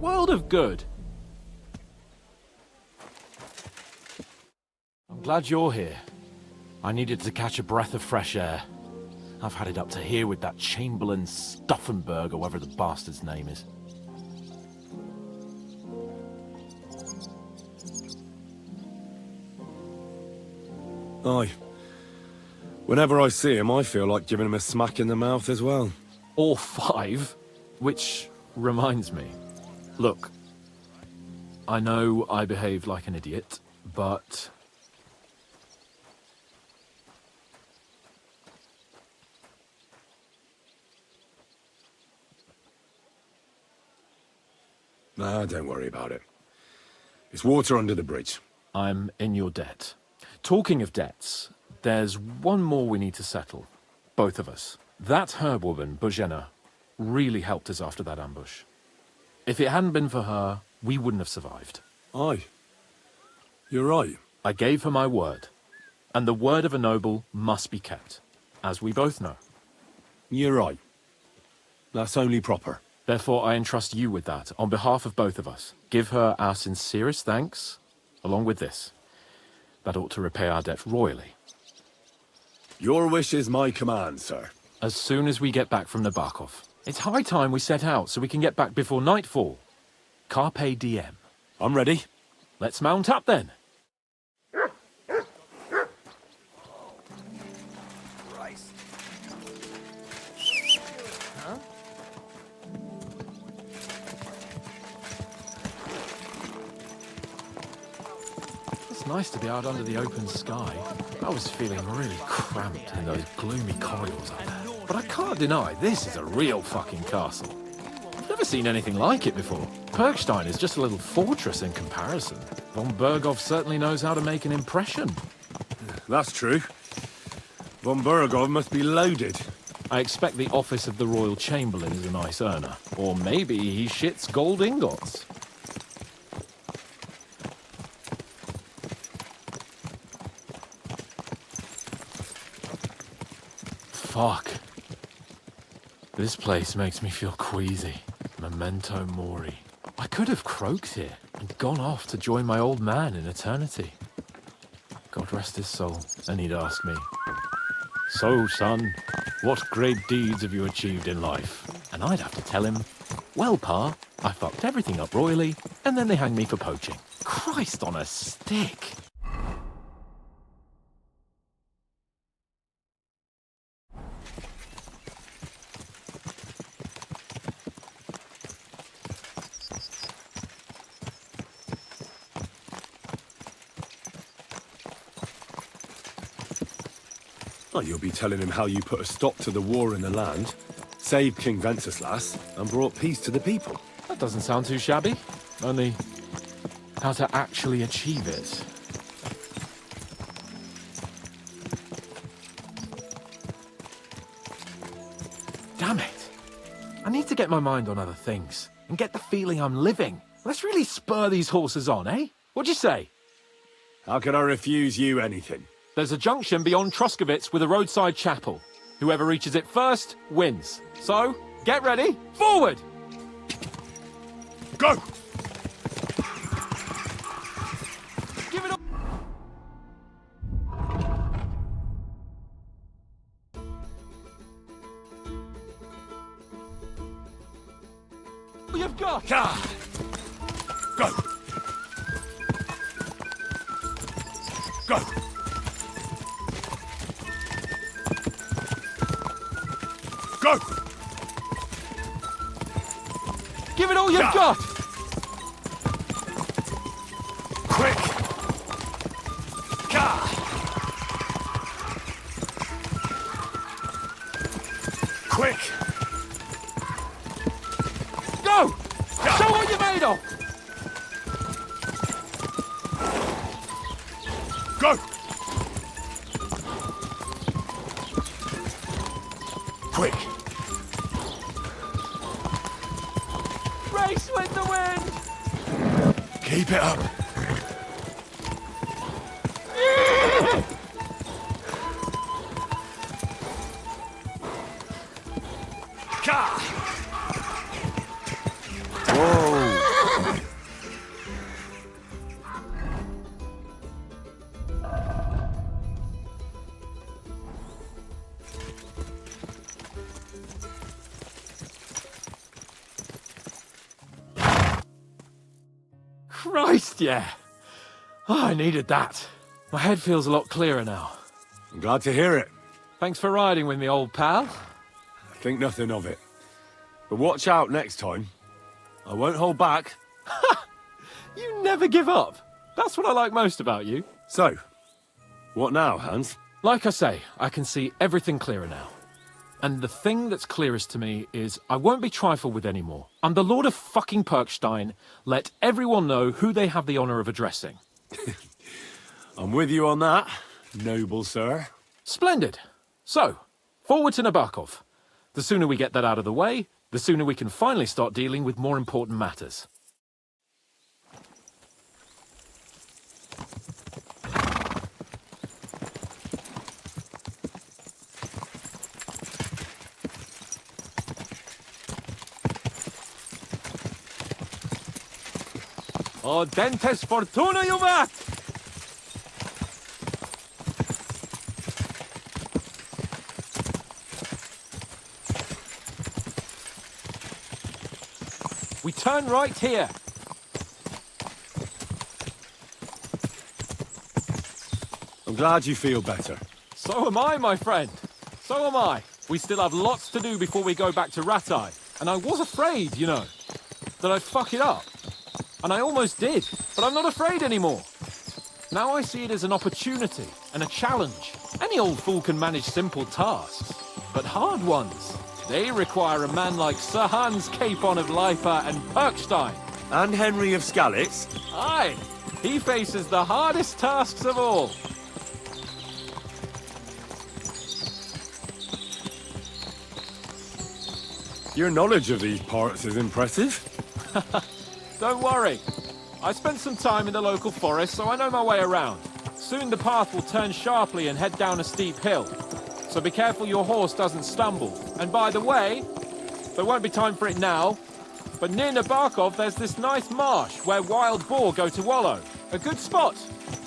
World of good. I'm glad you're here. I needed to catch a breath of fresh air. I've had it up to here with that Chamberlain Stuffenberg, or whatever the bastard's name is. Aye. Whenever I see him, I feel like giving him a smack in the mouth as well. Or 5. Which reminds me. Look, I know I behaved like an idiot, but... Nah, don't worry about it. It's water under the bridge. I'm in your debt. Talking of debts, there's one more we need to settle. Both of us. That herbwoman, Bozhena, really helped us after that ambush. If it hadn't been for her, we wouldn't have survived. Aye. You're right. I gave her my word. And the word of a noble must be kept, as we both know. You're right. That's only proper. Therefore, I entrust you with that, on behalf of both of us. Give her our sincerest thanks, along with this. That ought to repay our debt royally. Your wish is my command, sir. As soon as we get back from Nebakov. It's high time we set out so we can get back before nightfall. Carpe diem. I'm ready. Let's mount up then. It's nice to be out under the open sky. I was feeling really cramped in those gloomy corridors up there. But I can't deny, this is a real fucking castle. I've never seen anything like it before. Perkstein is just a little fortress in comparison. Von Berghoff certainly knows how to make an impression. That's true. Von Berghoff must be loaded. I expect the office of the Royal Chamberlain is a nice earner. Or maybe he shits gold ingots. Fuck. This place makes me feel queasy. Memento mori. I could have croaked here and gone off to join my old man in eternity. God rest his soul. And he'd ask me, "So, son, what great deeds have you achieved in life?" And I'd have to tell him, "Well, Pa, I fucked everything up royally, and then they hanged me for poaching." Christ on a stick! Oh, you'll be telling him how you put a stop to the war in the land, saved King Wenceslas, and brought peace to the people. That doesn't sound too shabby. Only, how to actually achieve it. Damn it! I need to get my mind on other things, and get the feeling I'm living. Let's really spur these horses on, eh? What'd you say? How can I refuse you anything? There's a junction beyond Troskovitz with a roadside chapel. Whoever reaches it first, wins. So, get ready, forward! Go! Give it up! You've got! Ah! Go! Go! Go! Give it all you've got! Quick! Gah! Quick! Go! Show what you're made of! Go! Quick! Race with the wind! Keep it up! Gah! Whoa! Christ, yeah. Oh, I needed that. My head feels a lot clearer now. I'm glad to hear it. Thanks for riding with me, old pal. Think nothing of it. But watch out next time. I won't hold back. You never give up. That's what I like most about you. So, what now, Hans? Like I say, I can see everything clearer now. And the thing that's clearest to me is I won't be trifled with anymore. I'm the Lord of fucking Perkstein. Let everyone know who they have the honor of addressing. I'm with you on that, noble sir. Splendid. So, forward to Nebakov. The sooner we get that out of the way, the sooner we can finally start dealing with more important matters. O dentes fortuna juvat! We turn right here. I'm glad you feel better. So am I, my friend. So am I. We still have lots to do before we go back to Ratai. And I was afraid, you know, that I'd fuck it up. And I almost did, but I'm not afraid anymore. Now I see it as an opportunity and a challenge. Any old fool can manage simple tasks, but hard ones, they require a man like Sir Hans Capon of Lipa and Perkstein. And Henry of Skalitz? Aye, he faces the hardest tasks of all. Your knowledge of these parts is impressive. Don't worry. I spent some time in the local forest, so I know my way around. Soon the path will turn sharply and head down a steep hill. So be careful your horse doesn't stumble. And by the way, there won't be time for it now, but near Nebakov there's this nice marsh where wild boar go to wallow. A good spot.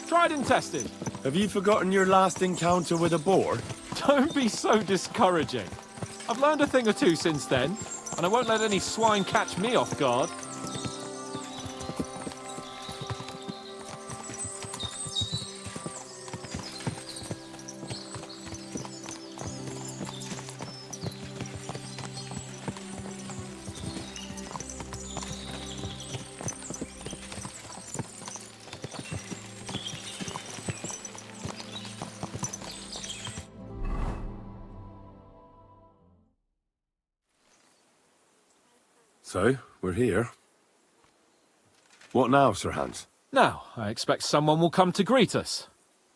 Tried and tested. Have you forgotten your last encounter with a boar? Don't be so discouraging. I've learned a thing or two since then, and I won't let any swine catch me off guard. So, we're here. What now, Sir Hans? Now, I expect someone will come to greet us.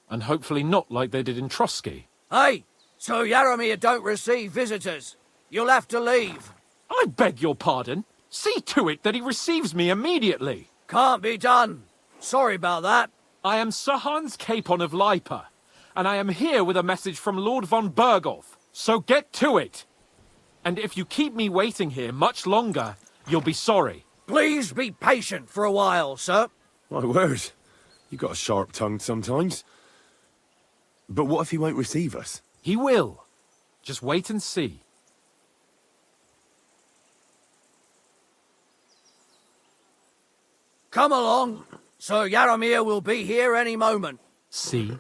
And hopefully not like they did in Trotsky. Hey, so Jaromir don't receive visitors. You'll have to leave. I beg your pardon. See to it that he receives me immediately. Can't be done. Sorry about that. I am Sir Hans Capon of Lipa, and I am here with a message from Lord von Berghoff. So get to it. And if you keep me waiting here much longer, you'll be sorry. Please be patient for a while, sir. My word. You got a sharp tongue sometimes. But what if he won't receive us? He will. Just wait and see. Come along. Sir Jaromir will be here any moment. See?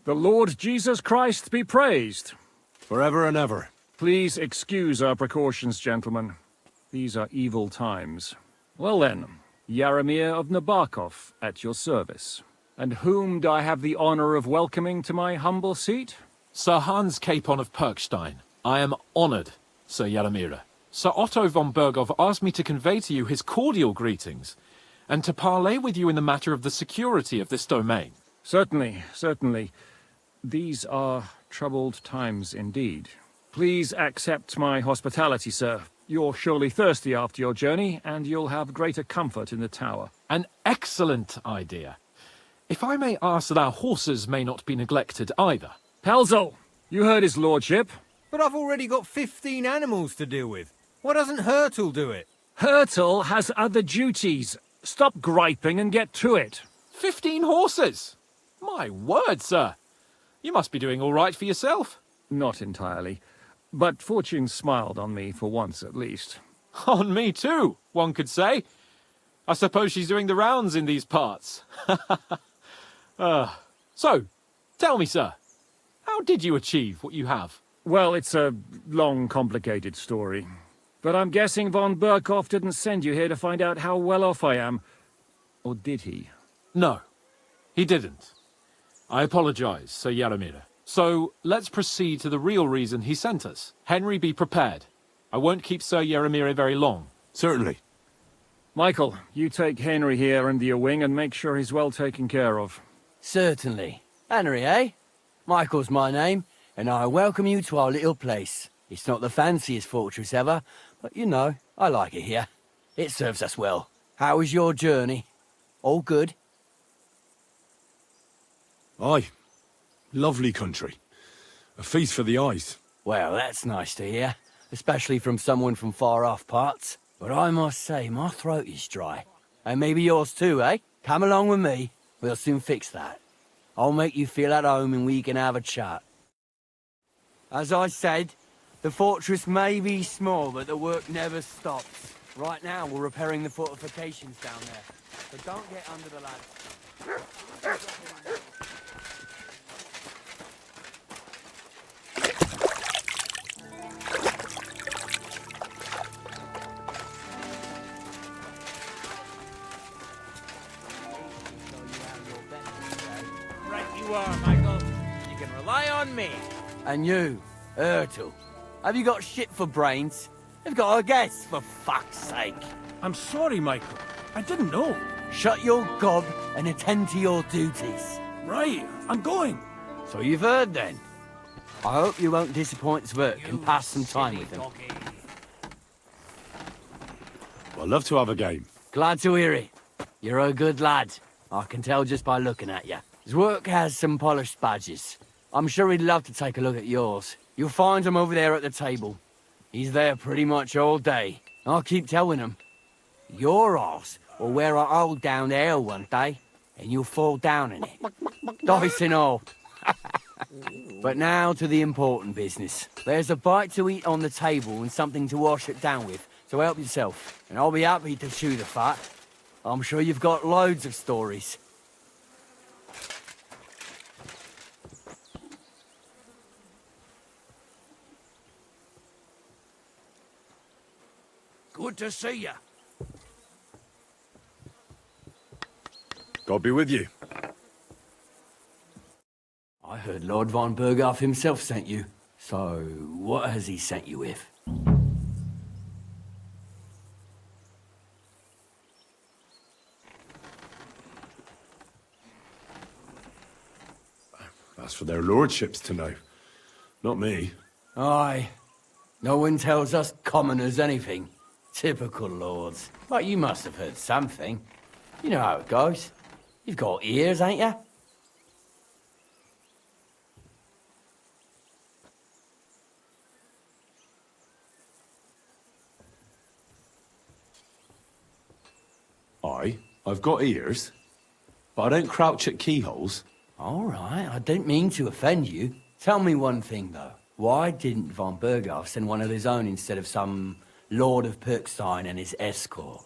The Lord Jesus Christ be praised. Forever and ever. Please excuse our precautions, gentlemen. These are evil times. Well then, Jaromir of Nebakov, at your service. And whom do I have the honor of welcoming to my humble seat? Sir Hans Capon of Perkstein. I am honored, Sir Jaromir. Sir Otto von Berghoff asked me to convey to you his cordial greetings, and to parley with you in the matter of the security of this domain. Certainly, certainly. These are troubled times indeed. Please accept my hospitality, sir. You're surely thirsty after your journey, and you'll have greater comfort in the tower. An excellent idea. If I may ask that our horses may not be neglected either. Pelzel, you heard his lordship. But I've already got 15 animals to deal with. Why doesn't Hurtle do it? Hurtle has other duties. Stop griping and get to it. 15 horses! My word, sir. You must be doing all right for yourself. Not entirely. But fortune smiled on me for once at least. On me too, one could say. I suppose she's doing the rounds in these parts. So, tell me, sir, how did you achieve what you have? Well, it's a long, complicated story. But I'm guessing von Berkhoff didn't send you here to find out how well off I am. Or did he? No, he didn't. I apologize, Sir Jaromir. So, let's proceed to the real reason he sent us. Henry, be prepared. I won't keep Sir Jaromir very long. Certainly. Michael, you take Henry here under your wing and make sure he's well taken care of. Certainly. Henry, eh? Michael's my name, and I welcome you to our little place. It's not the fanciest fortress ever, but you know, I like it here. It serves us well. How was your journey? All good? Aye. Lovely country. A feast for the eyes. Well, that's nice to hear, especially from someone from far-off parts. But I must say, my throat is dry. And maybe yours too, eh? Come along with me. We'll soon fix that. I'll make you feel at home and we can have a chat. As I said, the fortress may be small, but the work never stops. Right now, we're repairing the fortifications down there. But don't get under the lads. Right you are, Michael. You can rely on me. And you, Ertl, have you got shit for brains? You've got a guess, for fuck's sake. I'm sorry, Michael. I didn't know. Shut your gob and attend to your duties. Right, I'm going. So you've heard then. I hope you won't disappoint Zwerk and pass some time with him. Well, I'd love to have a game. Glad to hear it. You're a good lad. I can tell just by looking at you. Zwerk has some polished badges. I'm sure he'd love to take a look at yours. You'll find him over there at the table. He's there pretty much all day. I'll keep telling him. Your arse will wear a hole down there one day, and you'll fall down in it. Dice and all. But now to the important business. There's a bite to eat on the table and something to wash it down with, so help yourself. And I'll be happy to chew the fat. I'm sure you've got loads of stories. Good to see you. God be with you. I heard Lord von Berghoff himself sent you. So, what has he sent you with? That's for their lordships to know. Not me. Aye. No one tells us commoners anything. Typical lords. But you must have heard something. You know how it goes. You've got ears, ain't you? I've got ears, but I don't crouch at keyholes. All right, I didn't mean to offend you. Tell me one thing, though. Why didn't von Berghoff send one of his own instead of some Lord of Perkstein and his escort?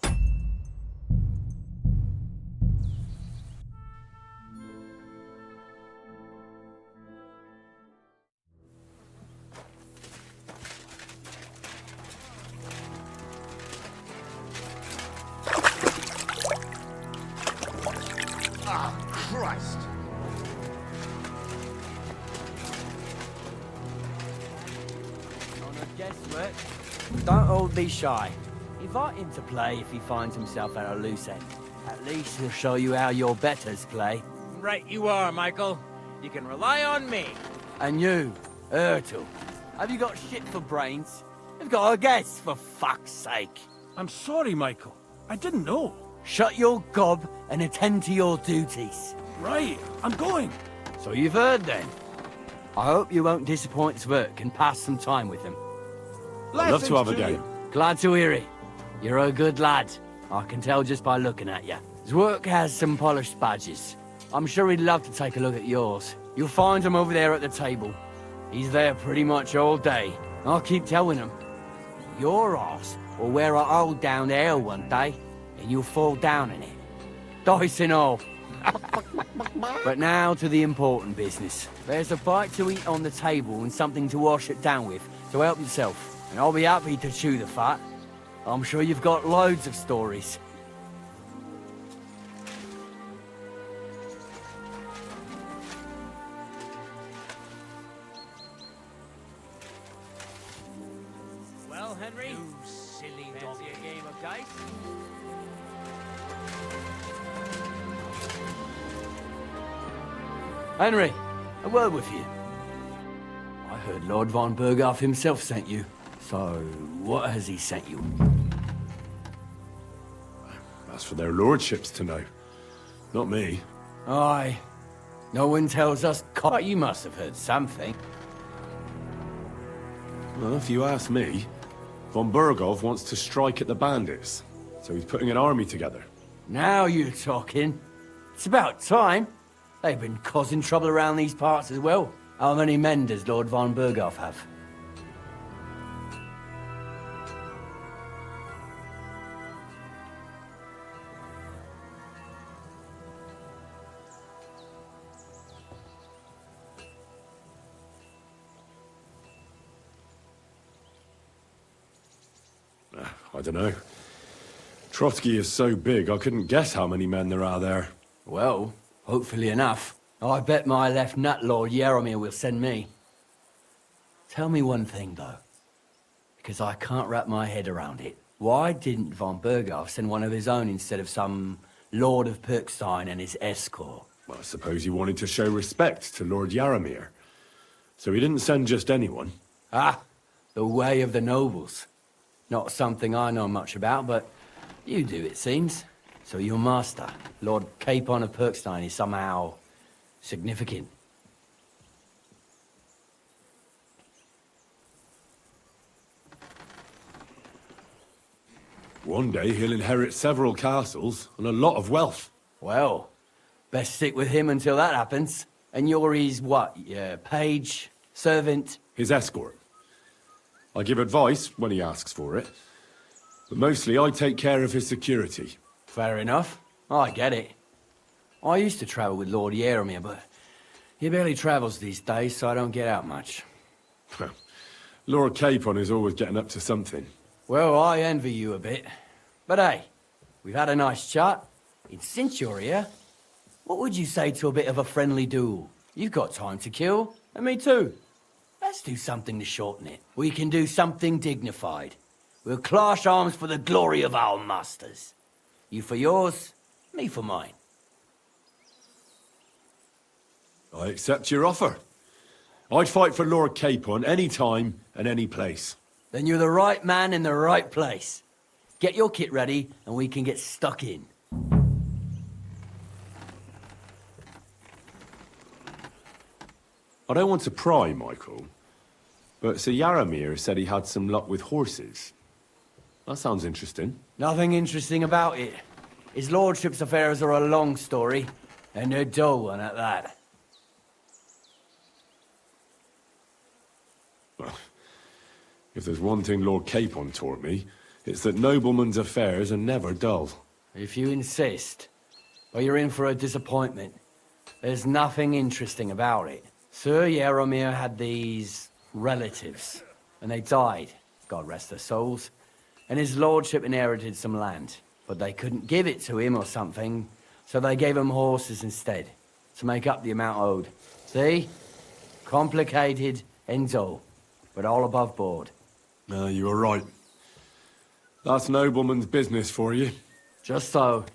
Christ. On a guesswork. Don't all be shy. Invite him to play if he finds himself at a loose end. At least he'll show you how your betters play. Right you are, Michael. You can rely on me. And you, Ertl, have you got shit for brains? You've got a guess, for fuck's sake. I'm sorry, Michael. I didn't know. Shut your gob and attend to your duties. Right, I'm going. So you've heard then. I hope you won't disappoint Zwerk and pass some time with him. I'd love to have a game. Glad to hear it. You're a good lad. I can tell just by looking at you. Zwerk has some polished badges. I'm sure he'd love to take a look at yours. You'll find him over there at the table. He's there pretty much all day. I'll keep telling them. Your arse will wear a hole down there one day, and you'll fall down in it. Dice and all. But now to the important business. There's a bite to eat on the table and something to wash it down with, so help yourself. And I'll be happy to chew the fat. I'm sure you've got loads of stories. Well, Henry? You silly doggy. A game of dice? Henry, a word with you. I heard Lord von Berghoff himself sent you. So, what has he sent you? That's for their lordships to know. Not me. Aye. No one tells us. But you must have heard something. Well, if you ask me, von Berghoff wants to strike at the bandits. So he's putting an army together. Now you're talking. It's about time. They've been causing trouble around these parts as well. How many men does Lord von Berghoff have? I don't know. Trotsky is so big, I couldn't guess how many men there are there. Well, hopefully enough. I bet my left nut Lord Yaromir will send me. Tell me one thing, though. Because I can't wrap my head around it. Why didn't von Berghoff send one of his own instead of some Lord of Pirkstein and his escort? Well, I suppose he wanted to show respect to Lord Yaromir. So he didn't send just anyone. Ah, the way of the nobles. Not something I know much about, but you do, it seems. So your master, Lord Capon of Pirkstein, is somehow significant. One day he'll inherit several castles and a lot of wealth. Well, best stick with him until that happens. And you're his what? Page? Servant? His escort. I give advice when he asks for it. But mostly I take care of his security. Fair enough. I get it. I used to travel with Lord Yaromir, but he barely travels these days, so I don't get out much. Lord Capon is always getting up to something. Well, I envy you a bit. But hey, we've had a nice chat. And since you're here, what would you say to a bit of a friendly duel? You've got time to kill, and me too. Let's do something to shorten it. We can do something dignified. We'll clash arms for the glory of our masters. You for yours, me for mine. I accept your offer. I'd fight for Lord Capon any time and any place. Then you're the right man in the right place. Get your kit ready, and we can get stuck in. I don't want to pry, Michael, but Sir Yaromir said he had some luck with horses. That sounds interesting. Nothing interesting about it. His lordship's affairs are a long story, and they're dull one at that. Well, if there's one thing Lord Capon taught me, it's that noblemen's affairs are never dull. If you insist, well, you're in for a disappointment. There's nothing interesting about it. Sir Yaromir had these relatives, and they died, God rest their souls, and his lordship inherited some land, but they couldn't give it to him or something, so they gave him horses instead, to make up the amount owed. See? Complicated and dull, but all above board. You were right. That's nobleman's business for you. Just so.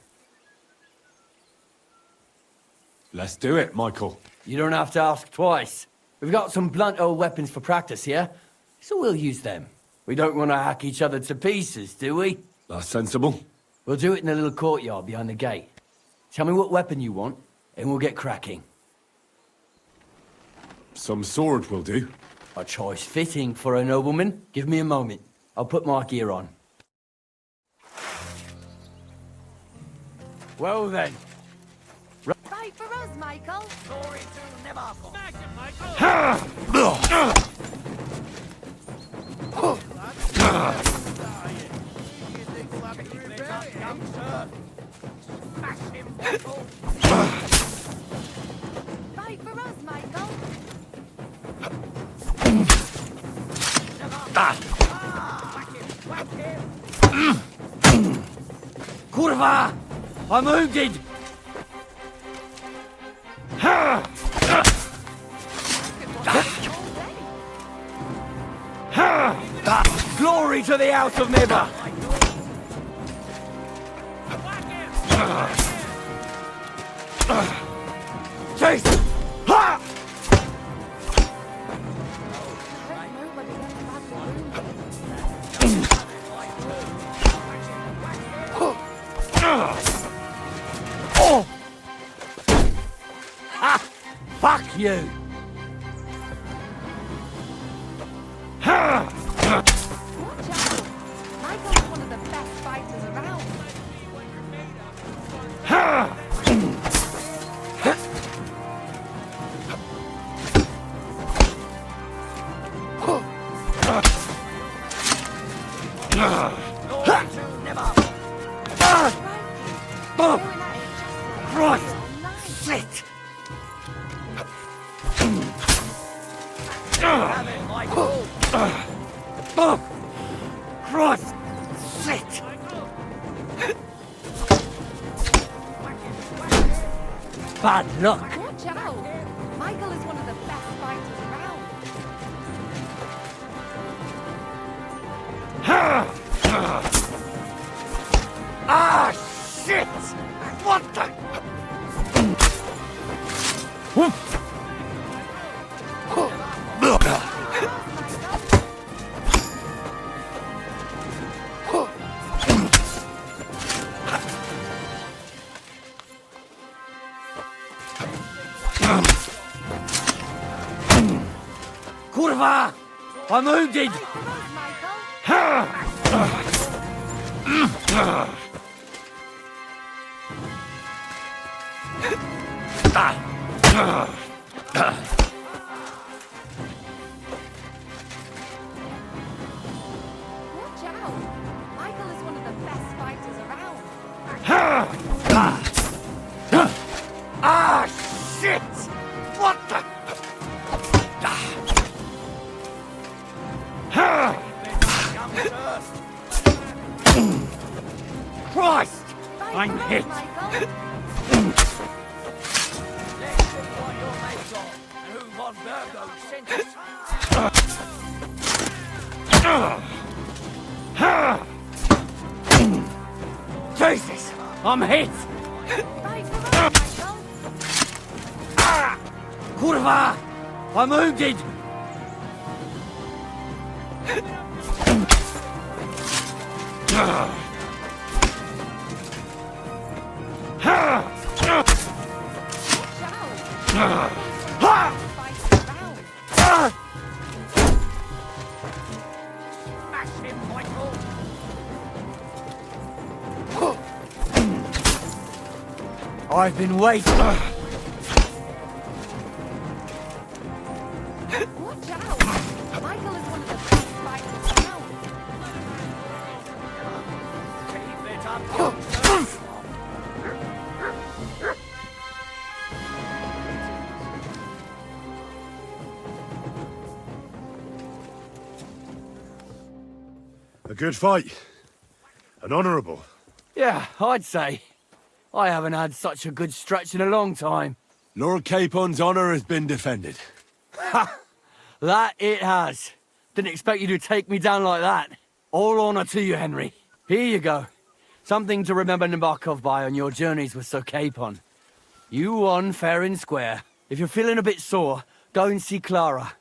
Let's do it, Michael. You don't have to ask twice. We've got some blunt old weapons for practice here, so we'll use them. We don't want to hack each other to pieces, do we? That's sensible. We'll do it in the little courtyard behind the gate. Tell me what weapon you want, and we'll get cracking. Some sword will do. A choice fitting for a nobleman. Give me a moment. I'll put my gear on. Well then. Fight for us, Michael. Glory to Nebakov. Smash him, Michael! Kurwa! I'm wounded! Glory to the House of Neba! Chase! Ha! Nobody gets badly Oh! Ha! Fuck you! Watch out! Michael's one of the best fighters around. Christ! Shit! Christ! Shit! Bad luck! Watch out! Michael is one of the best fighters around. Ah, shit! What the? Kurwa! I'm wounded! Michael! Watch out! Michael is one of the best fighters around. Ah, shit! What the? Christ! Fight I'm for us, hit! Michael. Let's see what your mates are and who Von Virgo sent us. Jesus! I'm hit! Fight for us, Michael. Kurwa! I'm wounded! Watch out! Fighters around. Smash him, Michael. I've been waiting. Watch out! Michael is one of the best fighters around. Keep it up. A good fight. An honourable. Yeah, I'd say. I haven't had such a good stretch in a long time. Lord Capon's honour has been defended. That it has. Didn't expect you to take me down like that. All honour to you, Henry. Here you go. Something to remember Nebakov by on your journeys with Sir Capon. You won fair and square. If you're feeling a bit sore, go and see Clara.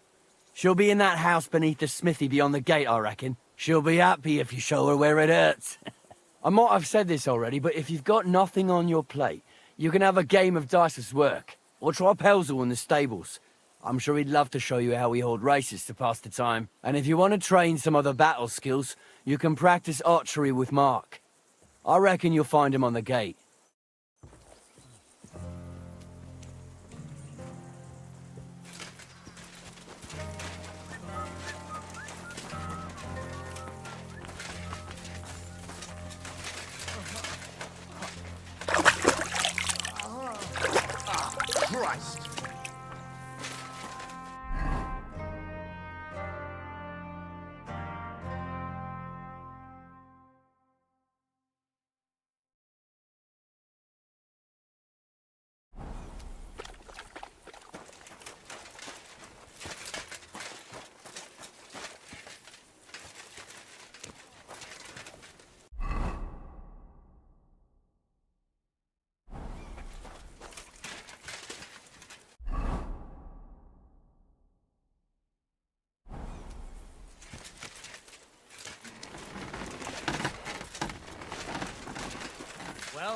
She'll be in that house beneath the smithy beyond the gate, I reckon. She'll be happy if you show her where it hurts. I might have said this already, but if you've got nothing on your plate, you can have a game of dice's work. Or try Pelzel in the stables. I'm sure he'd love to show you how we hold races to pass the time. And if you want to train some other battle skills, you can practice archery with Mark. I reckon you'll find him on the gate. Christ.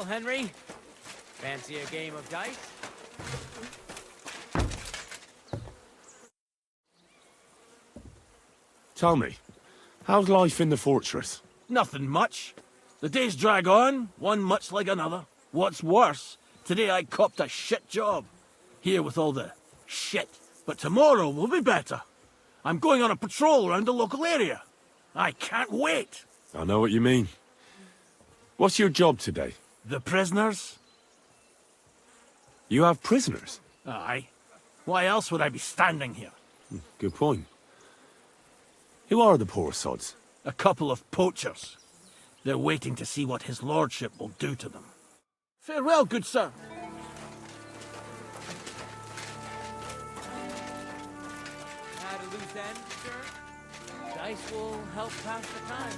Well, Henry, fancy a game of dice? Tell me, how's life in the fortress? Nothing much. The days drag on, one much like another. What's worse, today I copped a shit job. Here with all the shit. But tomorrow will be better. I'm going on a patrol around the local area. I can't wait. I know what you mean. What's your job today? The prisoners? You have prisoners? Aye. Why else would I be standing here? Good point. Who are the poor sods? A couple of poachers. They're waiting to see what his lordship will do to them. Farewell, good sir. Had a loose end, sir? Dice will help pass the time.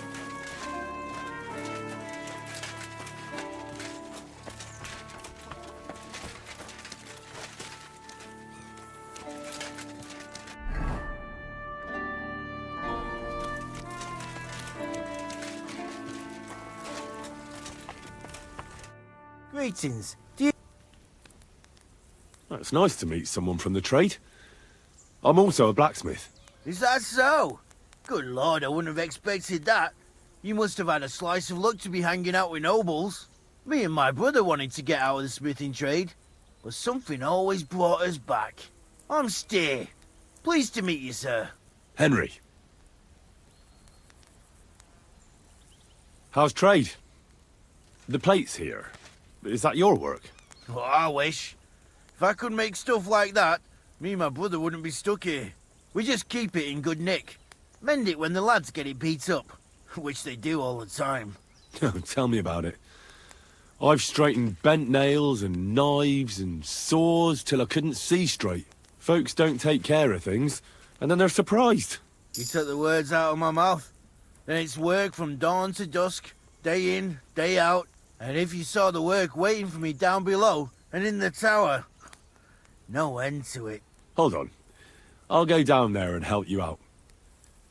Greetings. Well, it's nice to meet someone from the trade. I'm also a blacksmith. Is that so? Good lord, I wouldn't have expected that. You must have had a slice of luck to be hanging out with nobles. Me and my brother wanted to get out of the smithing trade, but something always brought us back. I'm Steer. Pleased to meet you, sir. Henry. How's trade? The plates here. Is that your work? Oh, I wish. If I could make stuff like that, me and my brother wouldn't be stuck here. We just keep it in good nick. Mend it when the lads get it beat up, which they do all the time. Tell me about it. I've straightened bent nails and knives and saws till I couldn't see straight. Folks don't take care of things, and then they're surprised. You took the words out of my mouth. Then it's work from dawn to dusk, day in, day out. And if you saw the work waiting for me down below and in the tower, no end to it. Hold on. I'll go down there and help you out.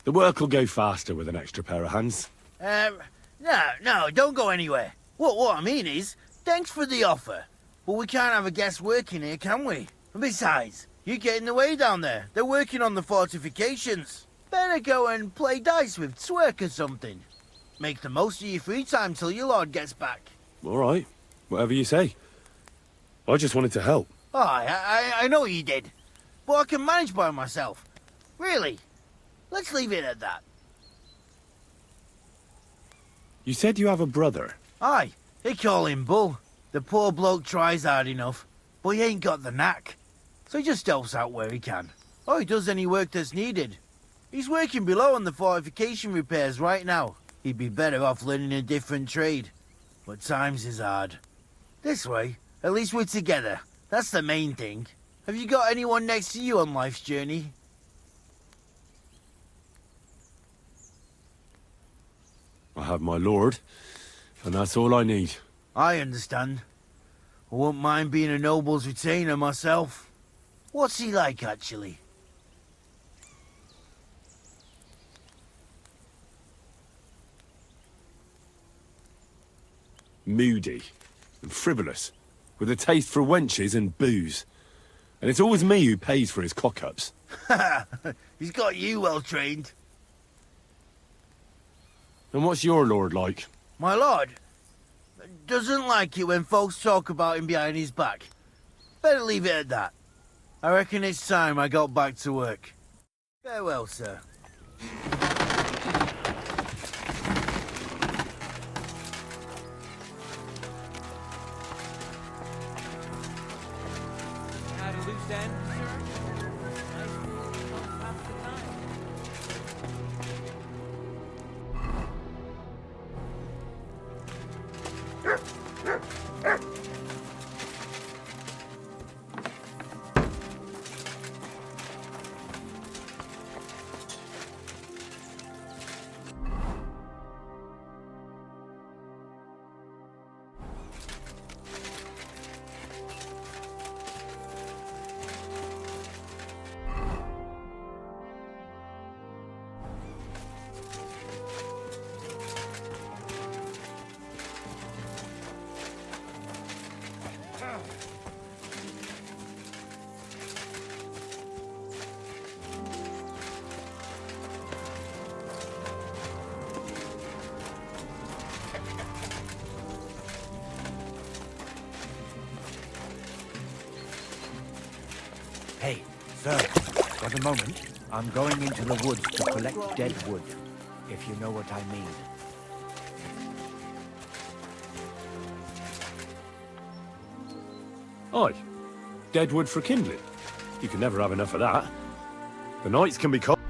The work will go faster with an extra pair of hands. No, don't go anywhere. What I mean is, thanks for the offer. But we can't have a guest working here, can we? And besides, you get in the way down there. They're working on the fortifications. Better go and play dice with Twerk or something. Make the most of your free time till your lord gets back. All right. Whatever you say. I just wanted to help. Oh, I know you did. But I can manage by myself. Really. Let's leave it at that. You said you have a brother. Aye, they call him Bull. The poor bloke tries hard enough, but he ain't got the knack. So he just helps out where he can. Or he does any work that's needed. He's working below on the fortification repairs right now. He'd be better off learning a different trade. But times is hard. This way, at least we're together. That's the main thing. Have you got anyone next to you on life's journey? I have my lord, and that's all I need. I understand. I wouldn't mind being a noble's retainer myself. What's he like, actually? Moody and frivolous, with a taste for wenches and booze. And it's always me who pays for his cock-ups. He's got you well trained. And what's your lord like? My lord doesn't like it when folks talk about him behind his back. Better leave it at that. I reckon it's time I got back to work. Farewell, sir. Had a loose end, sir? Dice will help pass the time. Sir, for the moment, I'm going into the woods to collect dead wood, if you know what I mean. Aye. Dead wood for kindling. You can never have enough of that. The nights can be cold,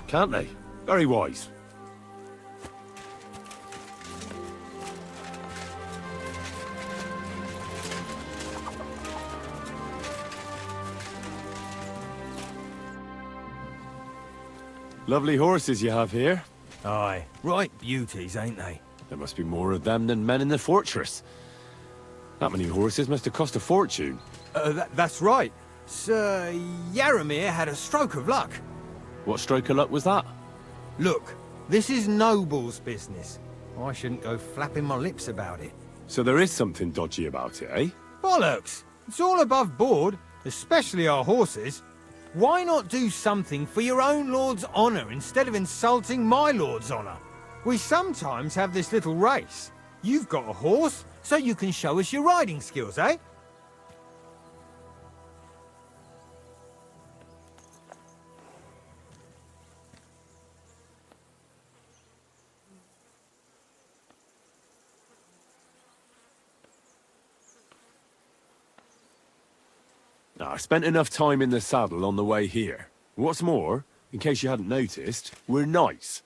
can't they? Very wise. Lovely horses you have here. Aye, right beauties, ain't they? There must be more of them than men in the fortress. That many horses must have cost a fortune. That's right. Sir Yaramir had a stroke of luck. What stroke of luck was that? Look, this is Noble's business. I shouldn't go flapping my lips about it. So there is something dodgy about it, eh? Bollocks! It's all above board, especially our horses. Why not do something for your own lord's honour instead of insulting my lord's honour? We sometimes have this little race. You've got a horse, so you can show us your riding skills, eh? I spent enough time in the saddle on the way here. What's more, in case you hadn't noticed, we're knights.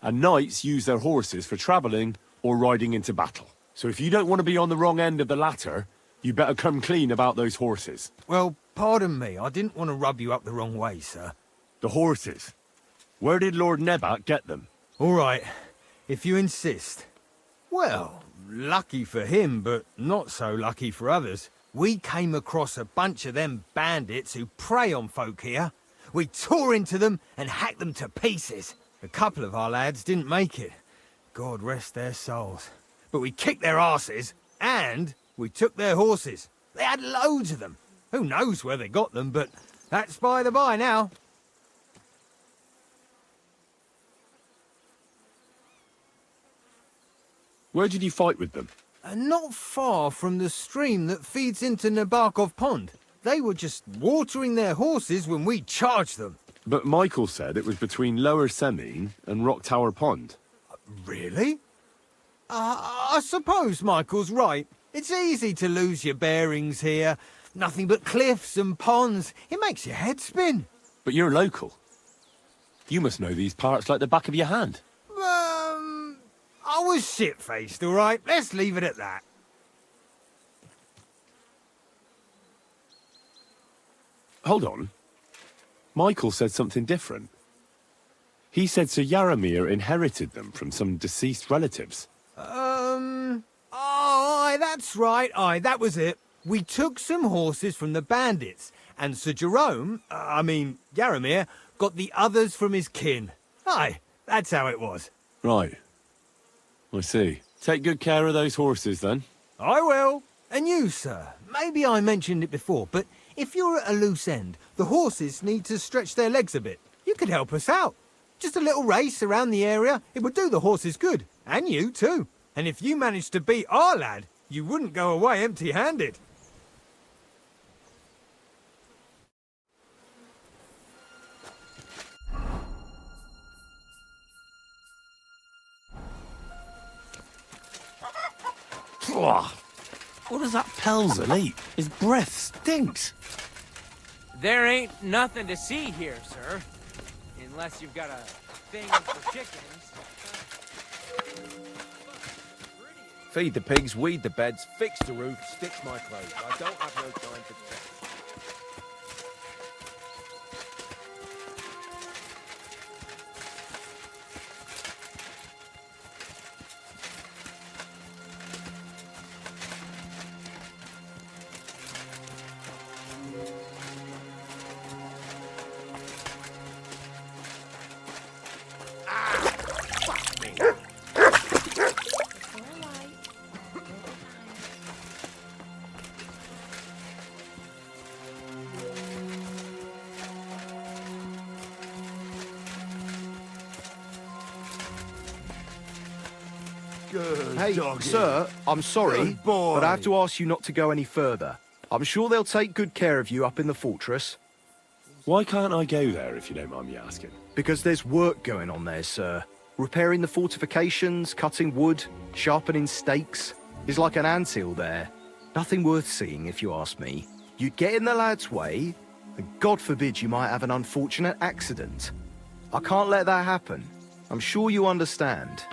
And knights use their horses for travelling or riding into battle. So if you don't want to be on the wrong end of the latter, you better come clean about those horses. Well, pardon me, I didn't want to rub you up the wrong way, sir. The horses? Where did Lord Nebak get them? All right, if you insist. Well, lucky for him, but not so lucky for others. We came across a bunch of them bandits who prey on folk here. We tore into them and hacked them to pieces. A couple of our lads didn't make it. God rest their souls. But we kicked their asses, and we took their horses. They had loads of them. Who knows where they got them, but that's by the by now. Where did you fight with them? Not far from the stream that feeds into Nebakov Pond. They were just watering their horses when we charged them. But Michael said it was between Lower Semine and Rock Tower Pond. Really? I suppose Michael's right. It's easy to lose your bearings here. Nothing but cliffs and ponds. It makes your head spin. But you're local. You must know these parts like the back of your hand. I was shit-faced, all right? Let's leave it at that. Hold on. Michael said something different. He said Sir Yaramir inherited them from some deceased relatives. Oh, aye, that's right. Aye, that was it. We took some horses from the bandits, and Sir Jerome, Yaramir, got the others from his kin. Aye, that's how it was. Right. I see. Take good care of those horses, then. I will. And you, sir. Maybe I mentioned it before, but if you're at a loose end, the horses need to stretch their legs a bit. You could help us out. Just a little race around the area. It would do the horses good. And you, too. And if you managed to beat our lad, you wouldn't go away empty-handed. What does that Pelzel eat? His breath stinks. There ain't nothing to see here, sir. Unless you've got a thing for chickens. Feed the pigs, weed the beds, fix the roof, stitch my clothes. I don't have no time for chat. Hey, sir, I'm sorry, but I have to ask you not to go any further. I'm sure they'll take good care of you up in the fortress. Why can't I go there, if you don't mind me asking? Because there's work going on there, sir. Repairing the fortifications, cutting wood, sharpening stakes. It's like an anthill there. Nothing worth seeing, if you ask me. You get in the lad's way, and God forbid you might have an unfortunate accident. I can't let that happen. I'm sure you understand.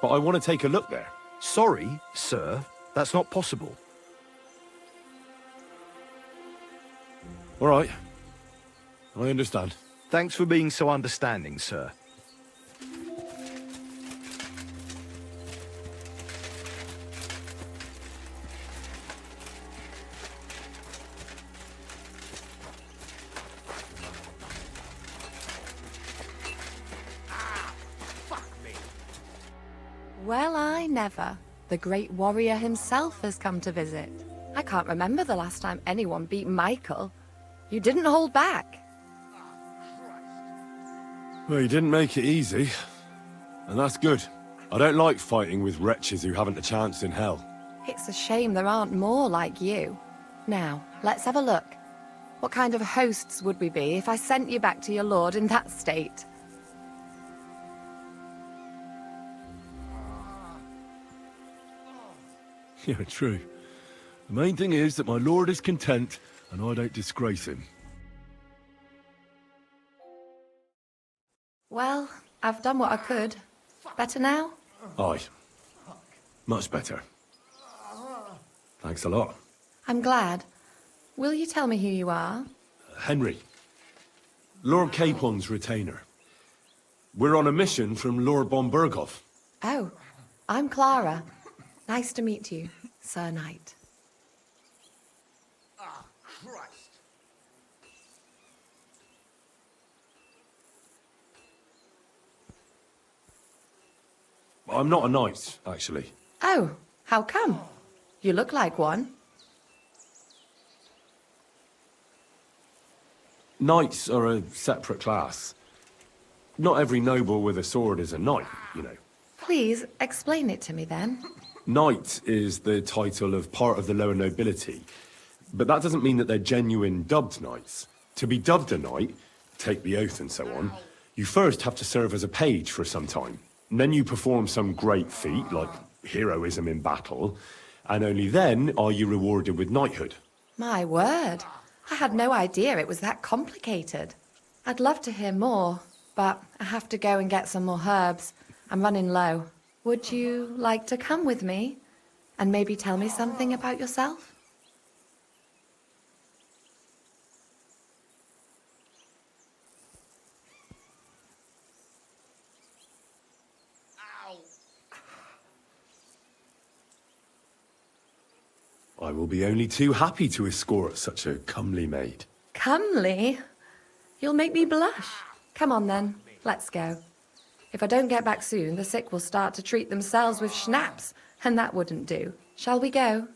But I want to take a look there. Sorry, sir. That's not possible. All right. I understand. Thanks for being so understanding, sir. Well, I never. The great warrior himself has come to visit. I can't remember the last time anyone beat Michael. You didn't hold back. Well, you didn't make it easy. And that's good. I don't like fighting with wretches who haven't a chance in hell. It's a shame there aren't more like you. Now, let's have a look. What kind of hosts would we be if I sent you back to your lord in that state? Yeah, true. The main thing is that my lord is content, and I don't disgrace him. Well, I've done what I could. Better now? Aye. Much better. Thanks a lot. I'm glad. Will you tell me who you are? Henry. Lord Capon's retainer. We're on a mission from Lord Bombergov. Oh, I'm Clara. Nice to meet you, Sir Knight. Ah, Christ. I'm not a knight, actually. Oh, how come? You look like one. Knights are a separate class. Not every noble with a sword is a knight, you know. Please, explain it to me then. Knight is the title of part of the lower nobility, but that doesn't mean that they're genuine dubbed knights. To be dubbed a knight, take the oath and so on, you first have to serve as a page for some time. And then you perform some great feat, like heroism in battle, and only then are you rewarded with knighthood. My word. I had no idea it was that complicated. I'd love to hear more, but I have to go and get some more herbs. I'm running low. Would you like to come with me? And maybe tell me something about yourself? I will be only too happy to escort such a comely maid. Comely? You'll make me blush. Come on then, let's go. If I don't get back soon, the sick will start to treat themselves with schnapps, and that wouldn't do. Shall we go?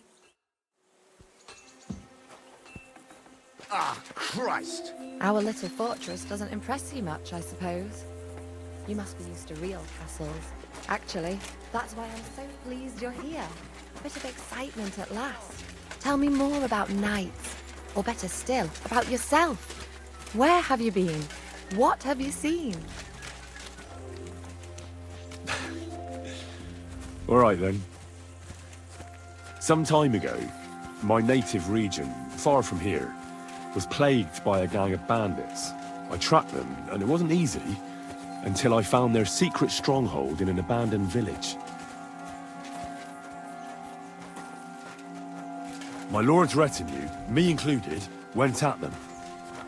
Ah, Christ! Our little fortress doesn't impress you much, I suppose. You must be used to real castles. Actually, that's why I'm so pleased you're here. A bit of excitement at last. Tell me more about knights, or better still, about yourself. Where have you been? What have you seen? All right then. Some time ago, my native region, far from here, was plagued by a gang of bandits. I tracked them, and it wasn't easy, until I found their secret stronghold in an abandoned village. My lord's retinue, me included, went at them.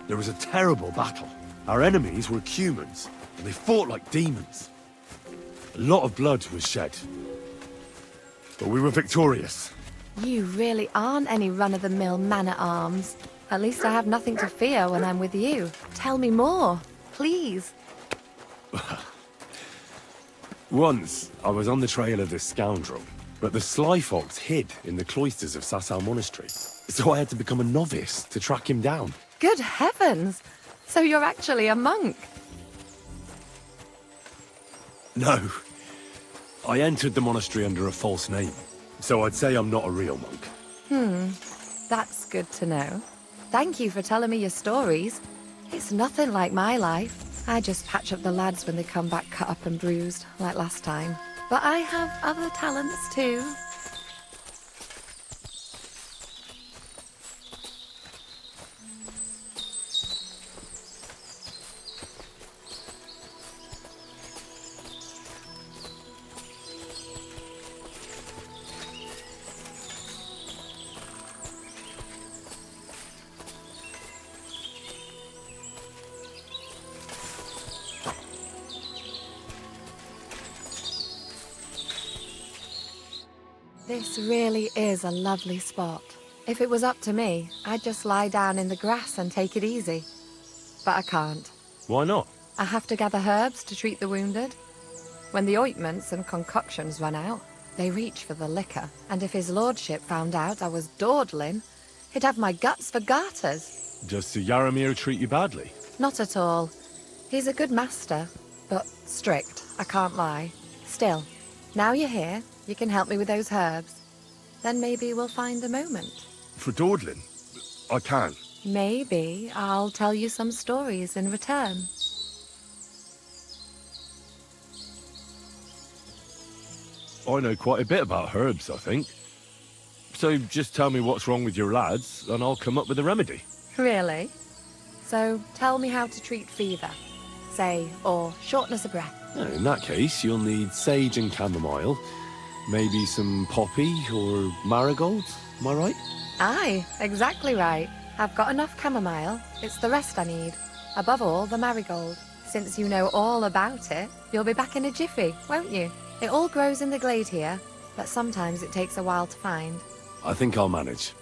There was a terrible battle. Our enemies were humans, and they fought like demons. A lot of blood was shed. But we were victorious. You really aren't any run-of-the-mill man-at-arms. At least I have nothing to fear when I'm with you. Tell me more, please. Once, I was on the trail of this scoundrel. But the sly fox hid in the cloisters of Sasau Monastery, so I had to become a novice to track him down. Good heavens! So you're actually a monk? No. I entered the monastery under a false name, so I'd say I'm not a real monk. That's good to know. Thank you for telling me your stories. It's nothing like my life. I just patch up the lads when they come back cut up and bruised, like last time. But I have other talents too. This really is a lovely spot. If it was up to me, I'd just lie down in the grass and take it easy. But I can't. Why not? I have to gather herbs to treat the wounded. When the ointments and concoctions run out, they reach for the liquor. And if his lordship found out I was dawdling, he'd have my guts for garters. Does Sir Yaramir treat you badly? Not at all. He's a good master, but strict, I can't lie. Still, now you're here, you can help me with those herbs. Then maybe we'll find a moment. For dawdling? I can. Maybe I'll tell you some stories in return. I know quite a bit about herbs, I think. So just tell me what's wrong with your lads, and I'll come up with a remedy. Really? So tell me how to treat fever, say, or shortness of breath. In that case, you'll need sage and chamomile, maybe some poppy or marigold, am I right? Aye, exactly right. I've got enough chamomile. It's the rest I need. Above all, the marigold. Since you know all about it, you'll be back in a jiffy, won't you? It all grows in the glade here, but sometimes it takes a while to find. I think I'll manage.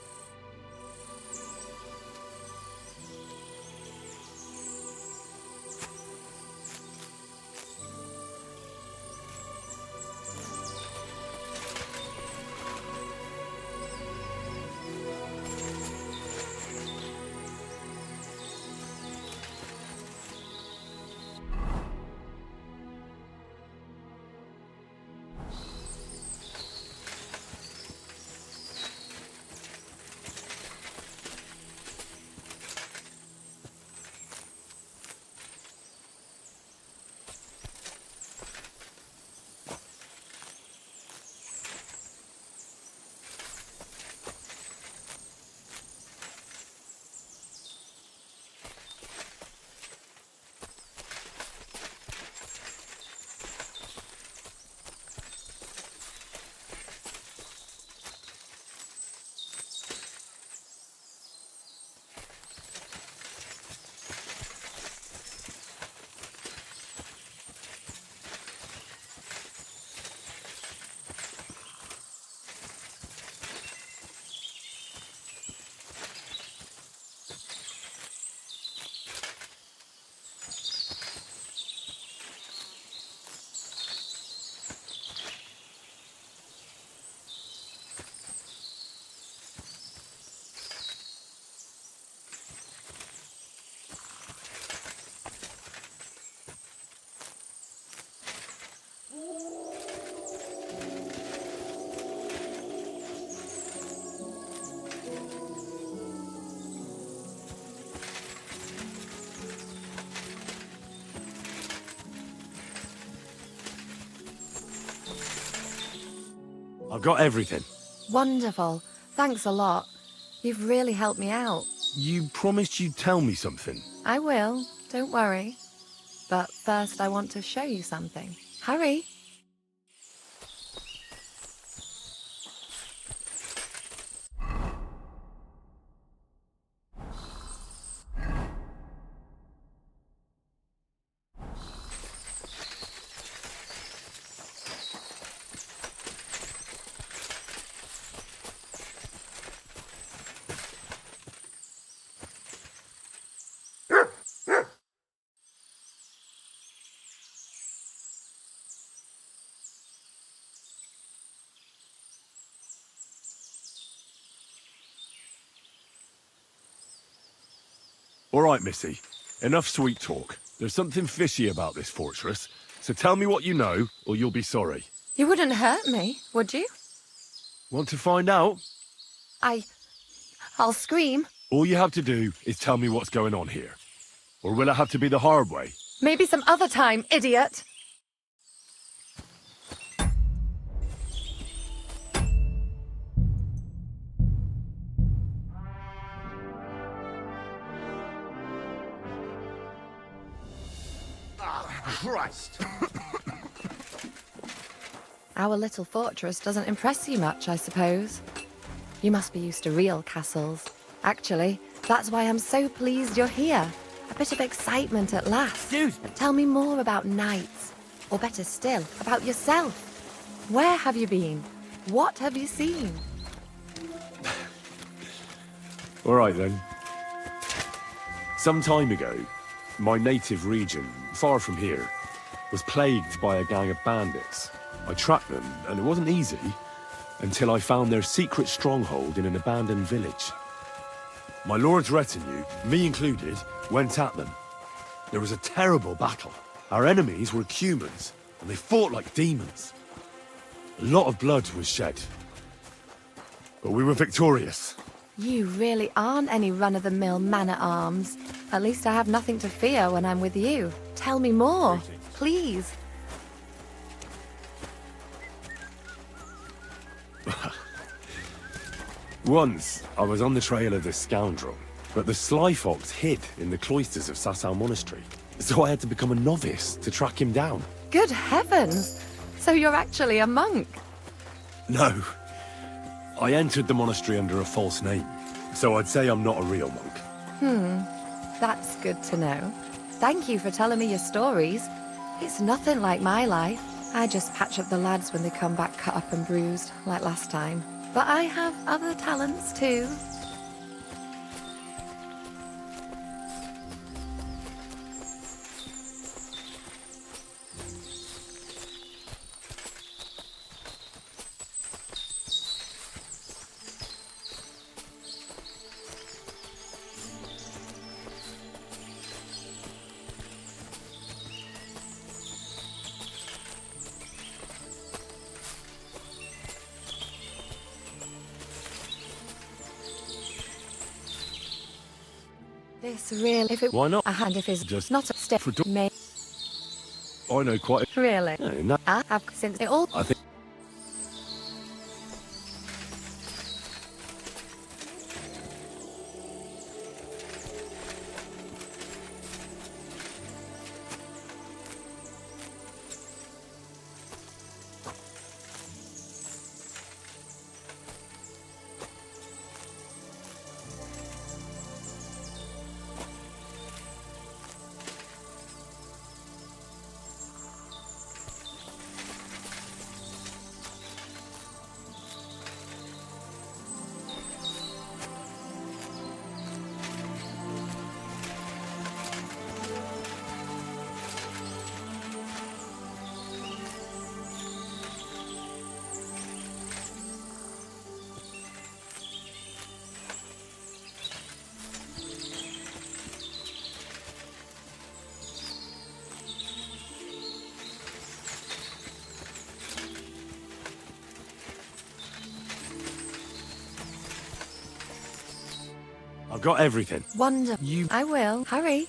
I've got everything. Wonderful. Thanks a lot. You've really helped me out. You promised you'd tell me something. I will, don't worry. But first I want to show you something. Hurry! All right, Missy. Enough sweet talk. There's something fishy about this fortress, so tell me what you know, or you'll be sorry. You wouldn't hurt me, would you? Want to find out? I'll scream. All you have to do is tell me what's going on here. Or will it have to be the hard way? Maybe some other time, idiot. Christ! Our little fortress doesn't impress you much, I suppose. You must be used to real castles. Actually, that's why I'm so pleased you're here. A bit of excitement at last. Excuse me. Tell me more about knights. Or better still, about yourself. Where have you been? What have you seen? All right, then. Some time ago, my native region, far from here, was plagued by a gang of bandits. I tracked them, and it wasn't easy, until I found their secret stronghold in an abandoned village. My lord's retinue, me included, went at them. There was a terrible battle. Our enemies were humans, and they fought like demons. A lot of blood was shed. But we were victorious. You really aren't any run-of-the-mill man-at-arms. At least I have nothing to fear when I'm with you. Tell me more, please. Once, I was on the trail of this scoundrel, but the sly fox hid in the cloisters of Sasau Monastery. So I had to become a novice to track him down. Good heavens! So you're actually a monk? No. I entered the monastery under a false name, so I'd say I'm not a real monk. That's good to know. Thank you for telling me your stories. It's nothing like my life. I just patch up the lads when they come back cut up and bruised, like last time. But I have other talents too. This really, if it Why not? a hand, if it's Just not a step, for do- may I know quite a... really. No, I have since it all. I think... I've got everything. Wonderful. I will. Hurry.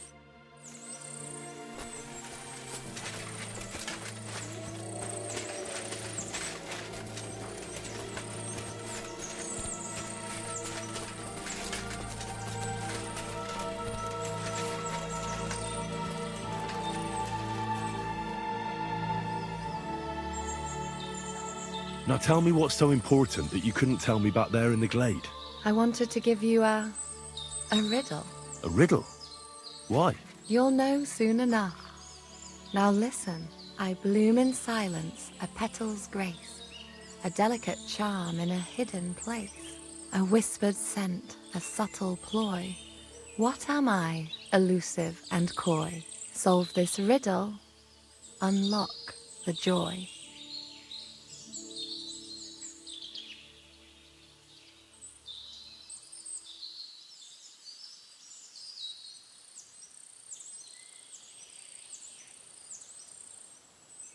Now tell me what's so important that you couldn't tell me back there in the glade. I wanted to give you a riddle. A riddle? Why? You'll know soon enough. Now listen. I bloom in silence, a petal's grace, a delicate charm in a hidden place, a whispered scent, a subtle ploy. What am I, elusive and coy? Solve this riddle, unlock the joy.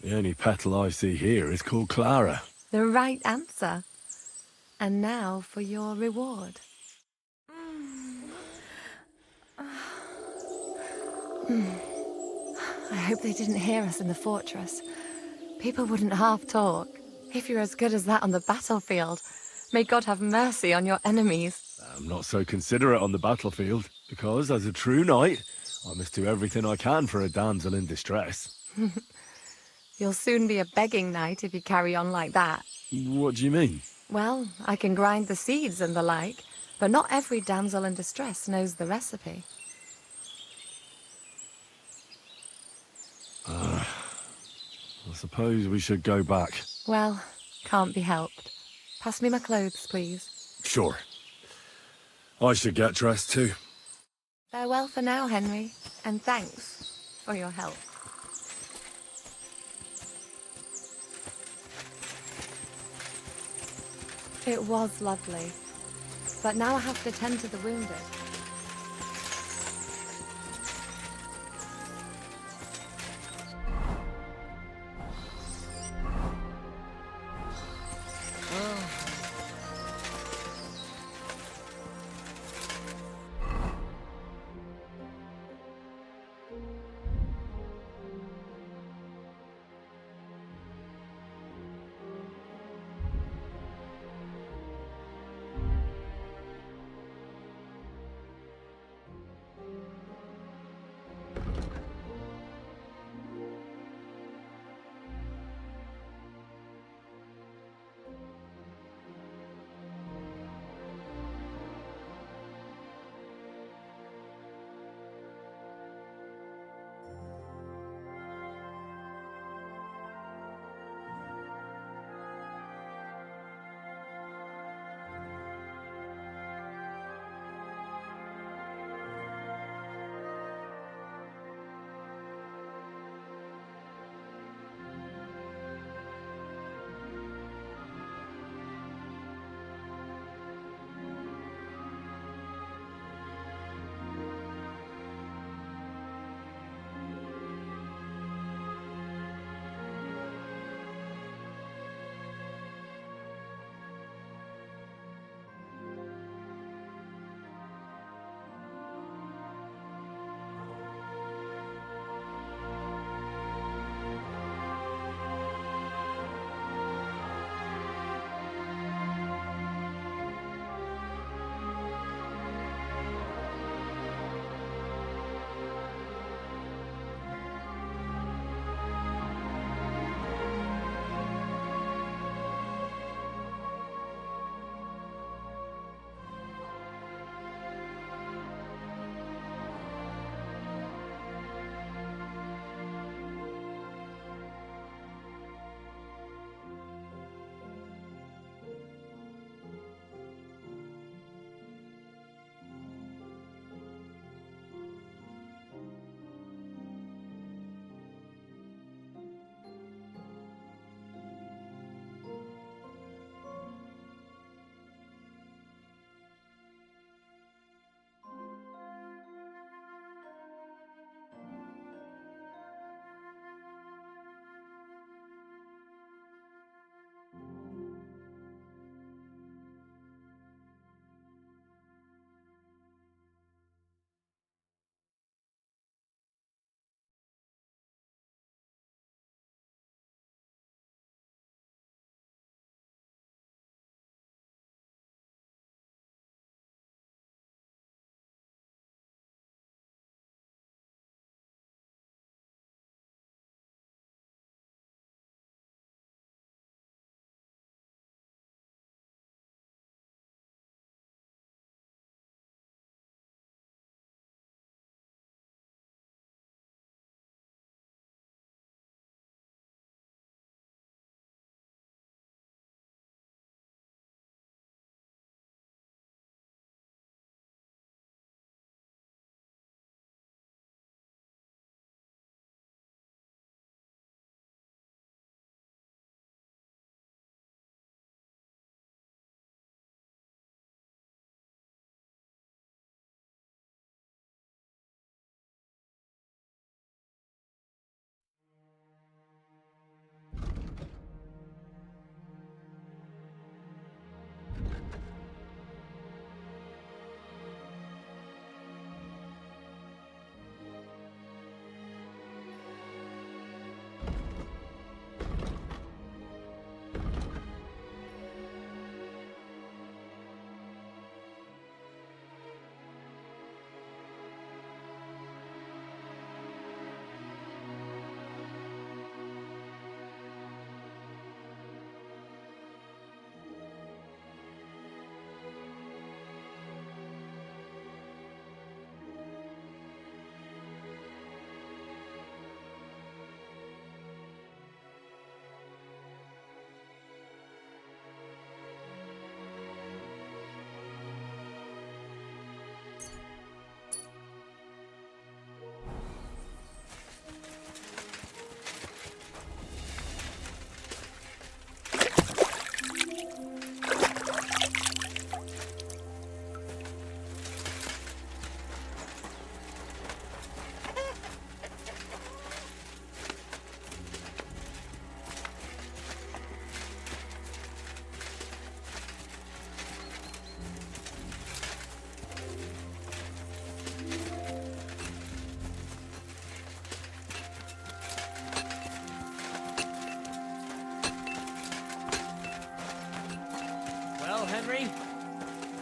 The only petal I see here is called Clara. The right answer. And now for your reward. I hope they didn't hear us in the fortress. People wouldn't half talk. If you're as good as that on the battlefield, may God have mercy on your enemies. I'm not so considerate on the battlefield, because as a true knight, I must do everything I can for a damsel in distress. You'll soon be a begging knight if you carry on like that. What do you mean? Well, I can grind the seeds and the like, but not every damsel in distress knows the recipe. I suppose we should go back. Well, can't be helped. Pass me my clothes, please. Sure. I should get dressed too. Farewell for now, Henry, and thanks for your help. It was lovely, but now I have to tend to the wounded.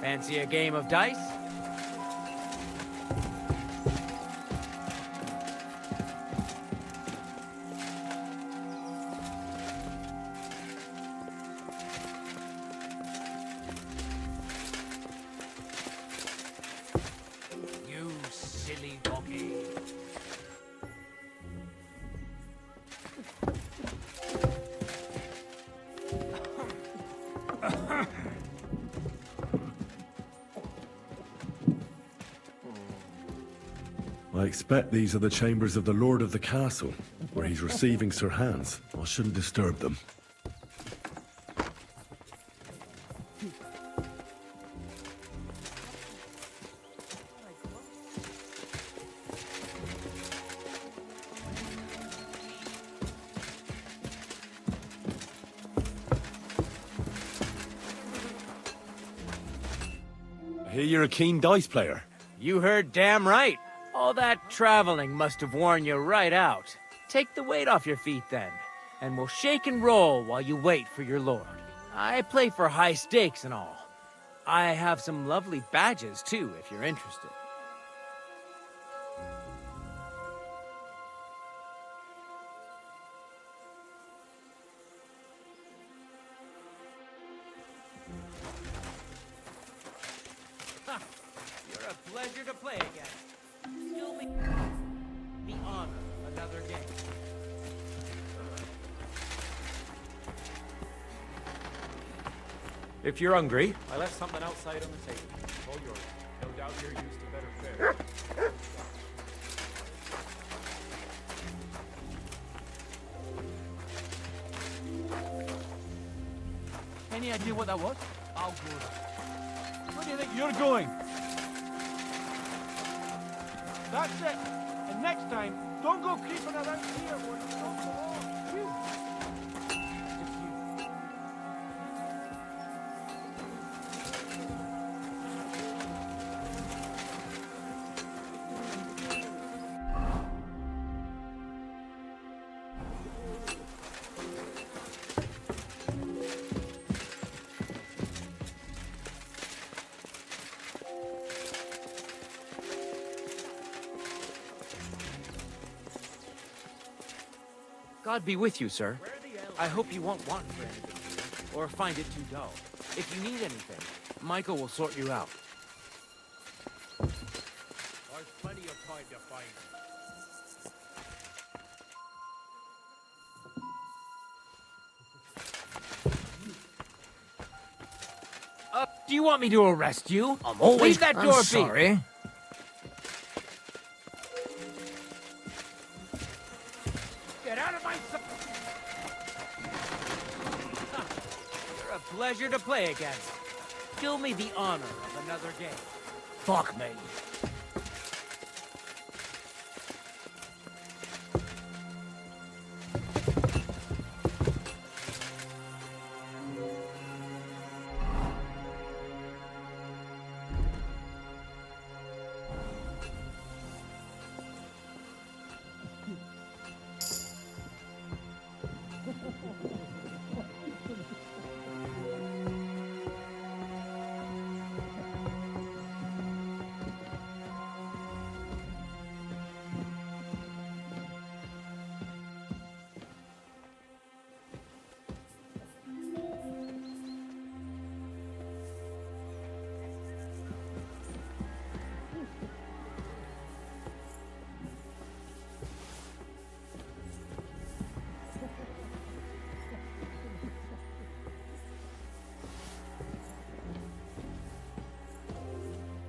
Fancy a game of dice? You silly doggy. I expect these are the chambers of the Lord of the Castle, where he's receiving Sir Hans. I shouldn't disturb them. I hear you're a keen dice player. You heard damn right. All that traveling must have worn you right out. Take the weight off your feet then, and we'll shake and roll while you wait for your lord. I play for high stakes and all. I have some lovely badges too, if you're interested. You're a pleasure to play again. You'll be the honor of another game. If you're hungry, I left something outside on the table. All yours. No doubt you're used to better fare. Any idea what that was? I'll go. Where do you think you're going? That's it. And next time, don't go creeping around here where it's not belong. Phew. Just you. God be with you, sir. I hope you won't want for anything here, or find it too dull. If you need anything, Michael will sort you out. There's plenty of time to find it. Do you want me to arrest you? I'm always Leave that door be. Sorry. Get out of my sight! You're a pleasure to play against. Do me the honor of another game. Fuck me.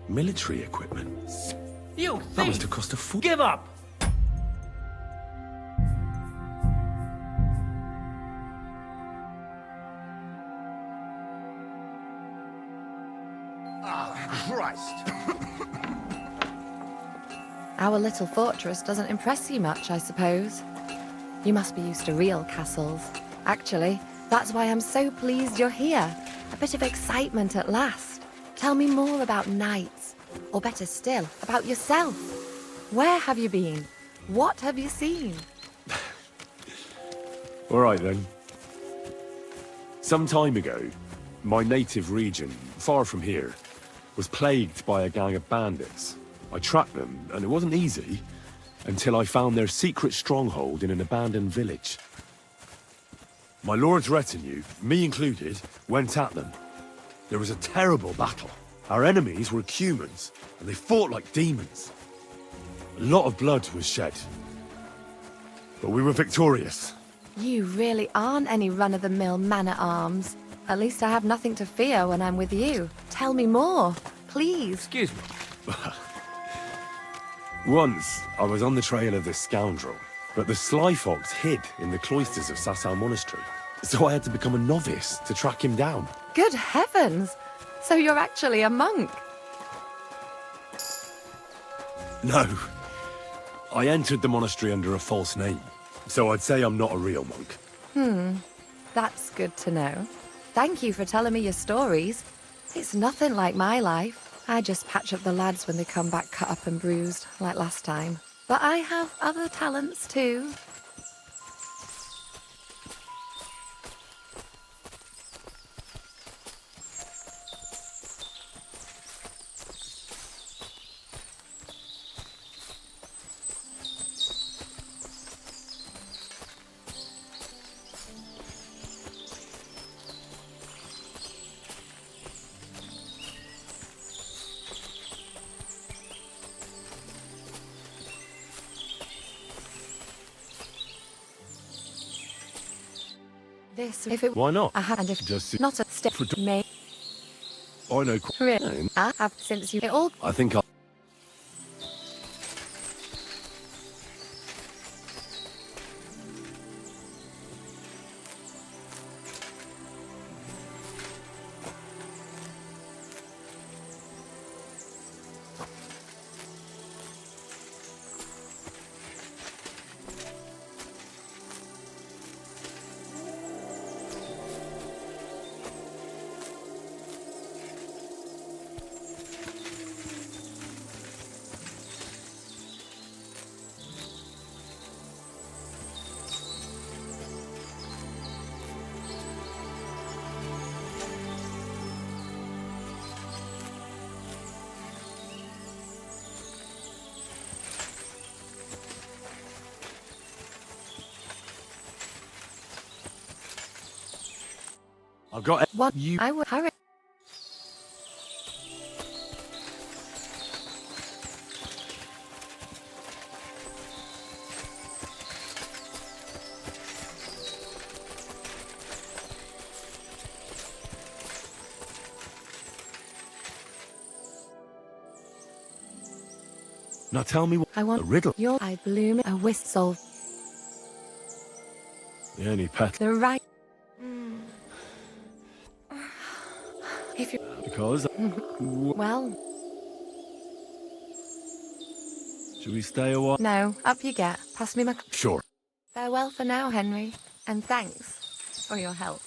Military equipment? You That must thief! have cost a fool. Give up! Christ! Our little fortress doesn't impress you much, I suppose. You must be used to real castles. Actually, that's why I'm so pleased you're here. A bit of excitement at last. Tell me more about knights, or better still, about yourself. Where have you been? What have you seen? All right then. Some time ago, my native region, far from here, was plagued by a gang of bandits. I tracked them, and it wasn't easy, until I found their secret stronghold in an abandoned village. My lord's retinue, me included, went at them. There was a terrible battle. Our enemies were humans, and they fought like demons. A lot of blood was shed. But we were victorious. You really aren't any run-of-the-mill man-at-arms. At least I have nothing to fear when I'm with you. Tell me more, please. Excuse me. Once, I was on the trail of this scoundrel, but the sly fox hid in the cloisters of Sasau Monastery. So I had to become a novice to track him down. Good heavens! So you're actually a monk? No. I entered the monastery under a false name, so I'd say I'm not a real monk. That's good to know. Thank you for telling me your stories. It's nothing like my life. I just patch up the lads when they come back cut up and bruised, like last time. But I have other talents too. This, if it Why not? I have, and if Just not a step for- me. I know. Really, I have since you it all. I think I'll... I've got What you. I would hurry. Now tell me what I want a riddle. your I bloom a whistle. The only pet The right. If you because. well, Should we stay a while? no, up you get. Pass me my. Sure. Farewell for now, Henry, and thanks for your help.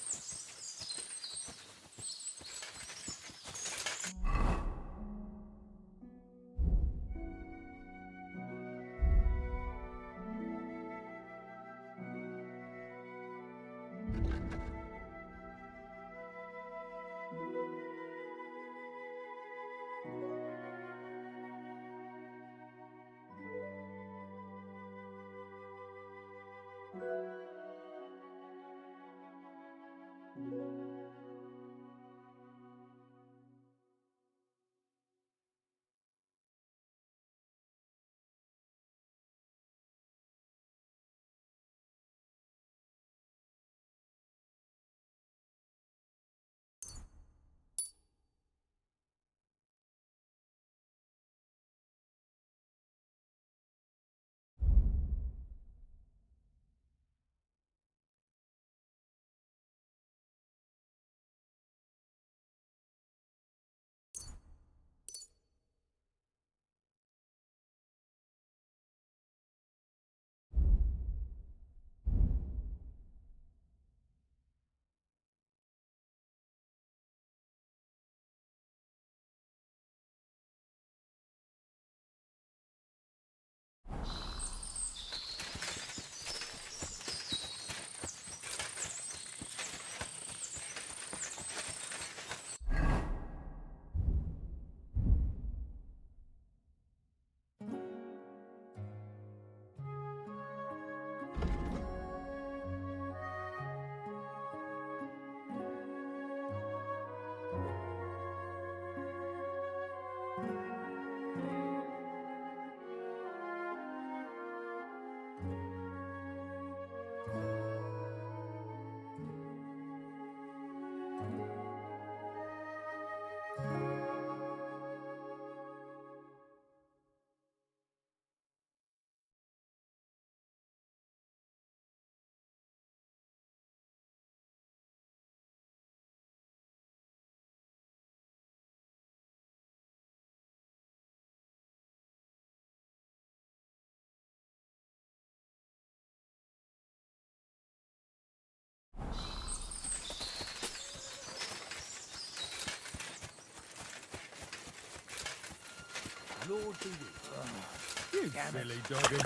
Lord be with you. You silly doggy.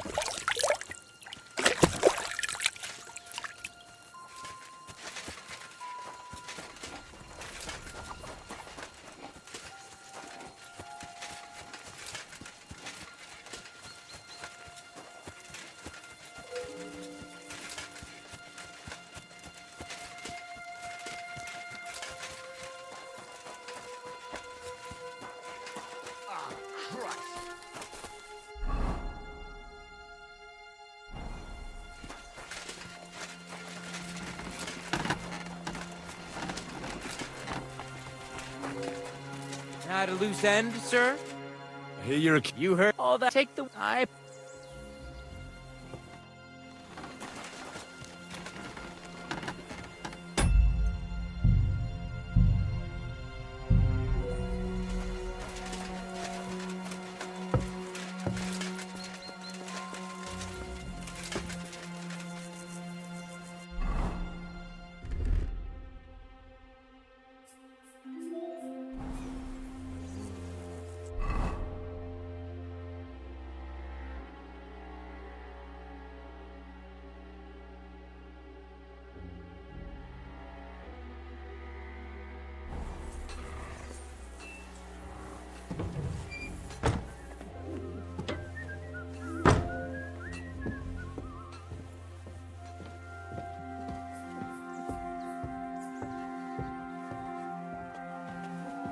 Had a loose end, sir? I hear you're a... You heard all that? Take the...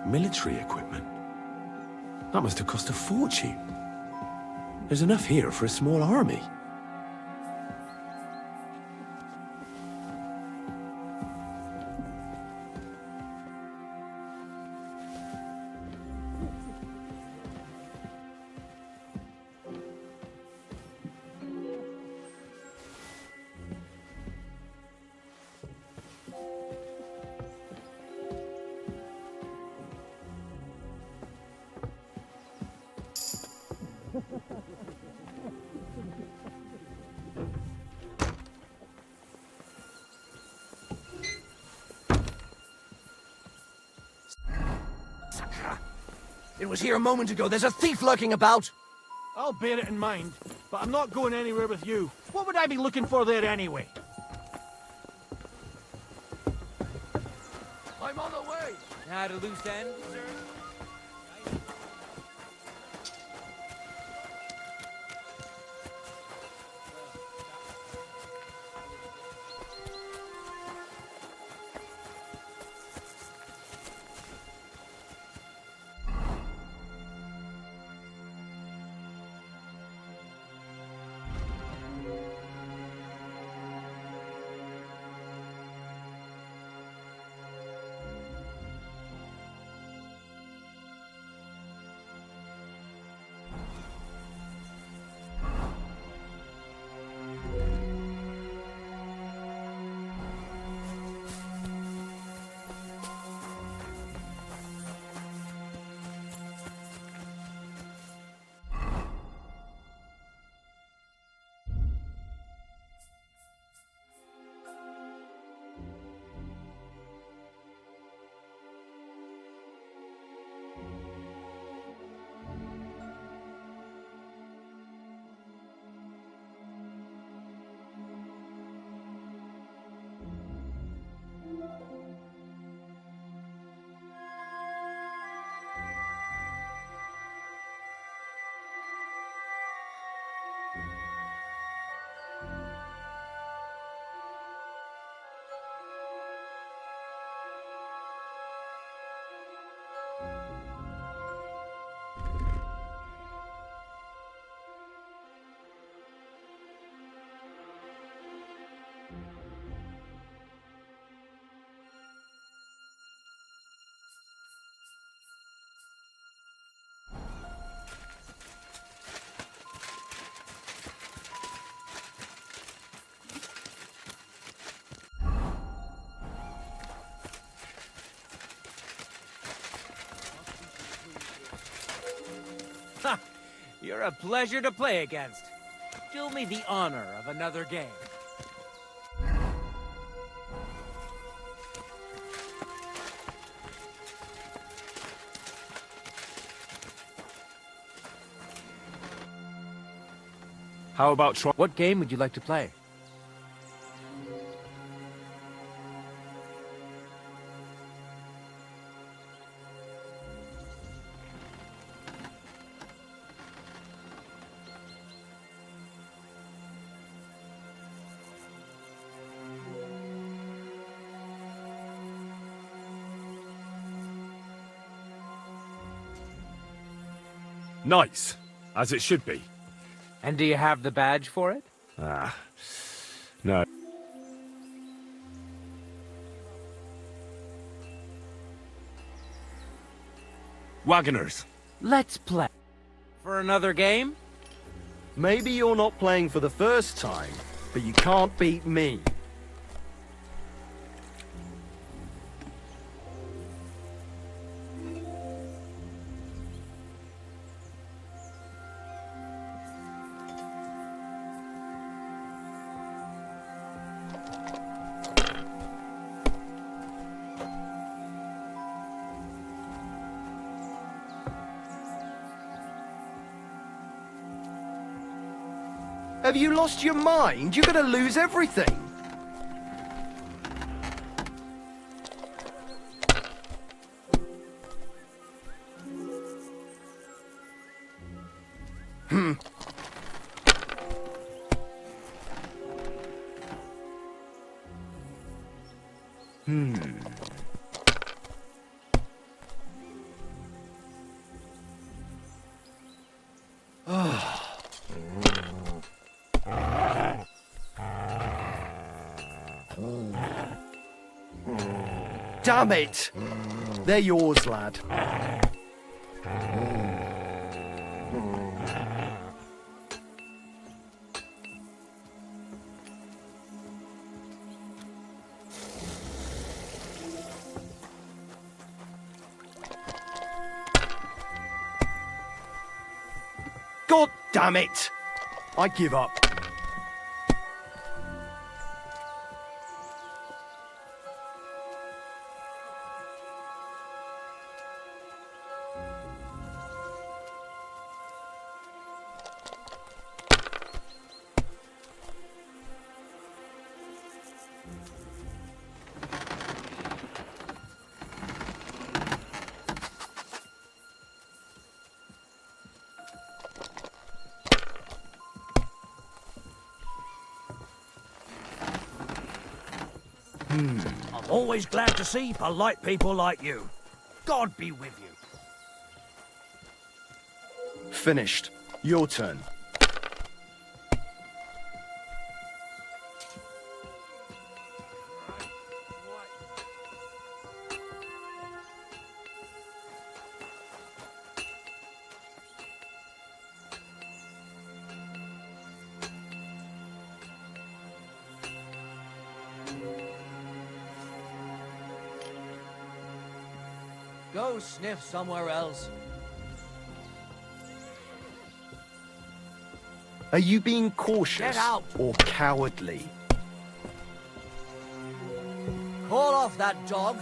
Military equipment? That must have cost a fortune. There's enough here for a small army. It was here a moment ago. There's a thief lurking about. I'll bear it in mind, but I'm not going anywhere with you. What would I be looking for there anyway? I'm on the way. Had a loose end, sir? You're a pleasure to play against. Do me the honor of another game. How about try... What game would you like to play? Nice, as it should be. And do you have the badge for it? Ah, no. Wagoners. Let's play. For another game? Maybe you're not playing for the first time, but you can't beat me. Have you lost your mind? You're gonna lose everything. Damn it! They're yours, lad. God damn it! I give up. I'm always glad to see polite people like you. God be with you. Finished. Your turn. Go sniff somewhere else. Are you being cautious Get out. or cowardly? Call off that dog,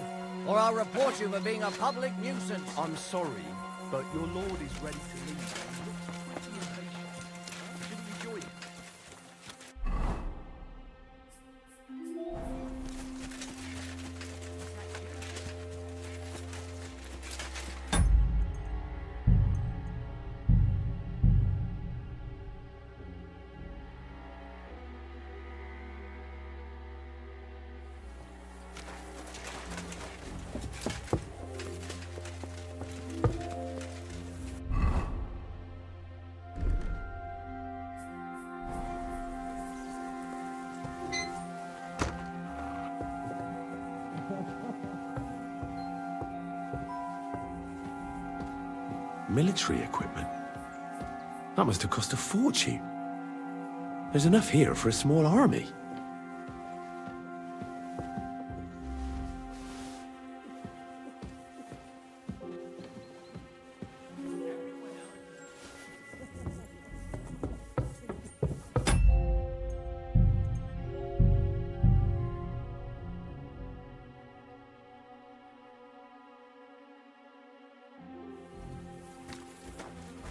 or I'll report you for being a public nuisance. I'm sorry, but your lord is ready to leave. He looks pretty impatient. Should we join him? Military equipment? That must have cost a fortune. There's enough here for a small army.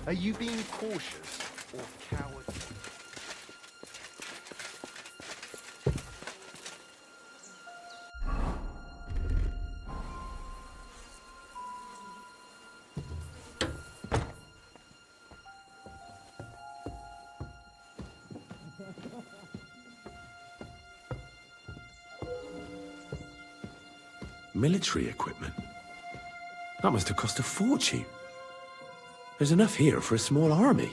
Are you being cautious or cowardly? Military equipment? That must have cost a fortune. There's enough here for a small army.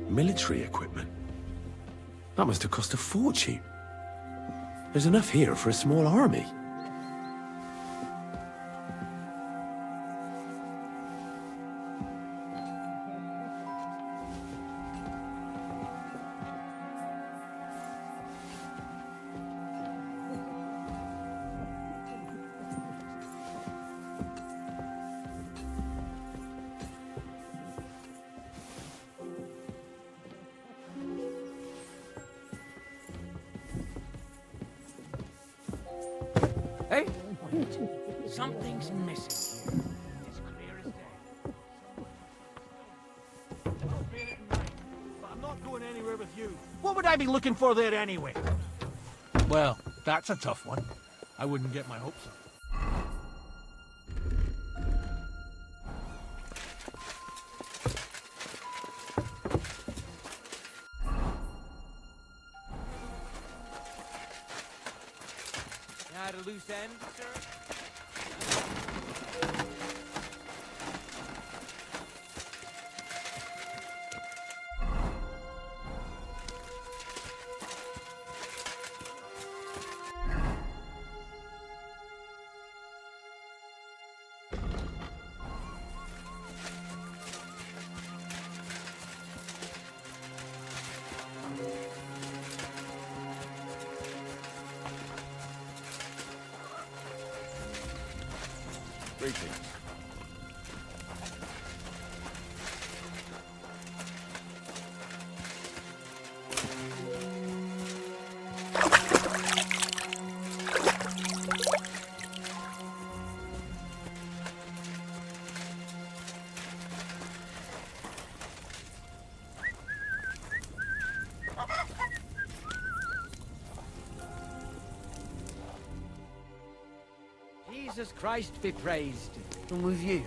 Military equipment? That must have cost a fortune. There's enough here for a small army. Hey, something's missing here. It's clear as day. I'll bear it in mind, but I'm not going anywhere with you. What would I be looking for there anyway? Well, that's a tough one. I wouldn't get my hopes up. Had a loose end, sir? Greetings. Jesus Christ be praised. And with you.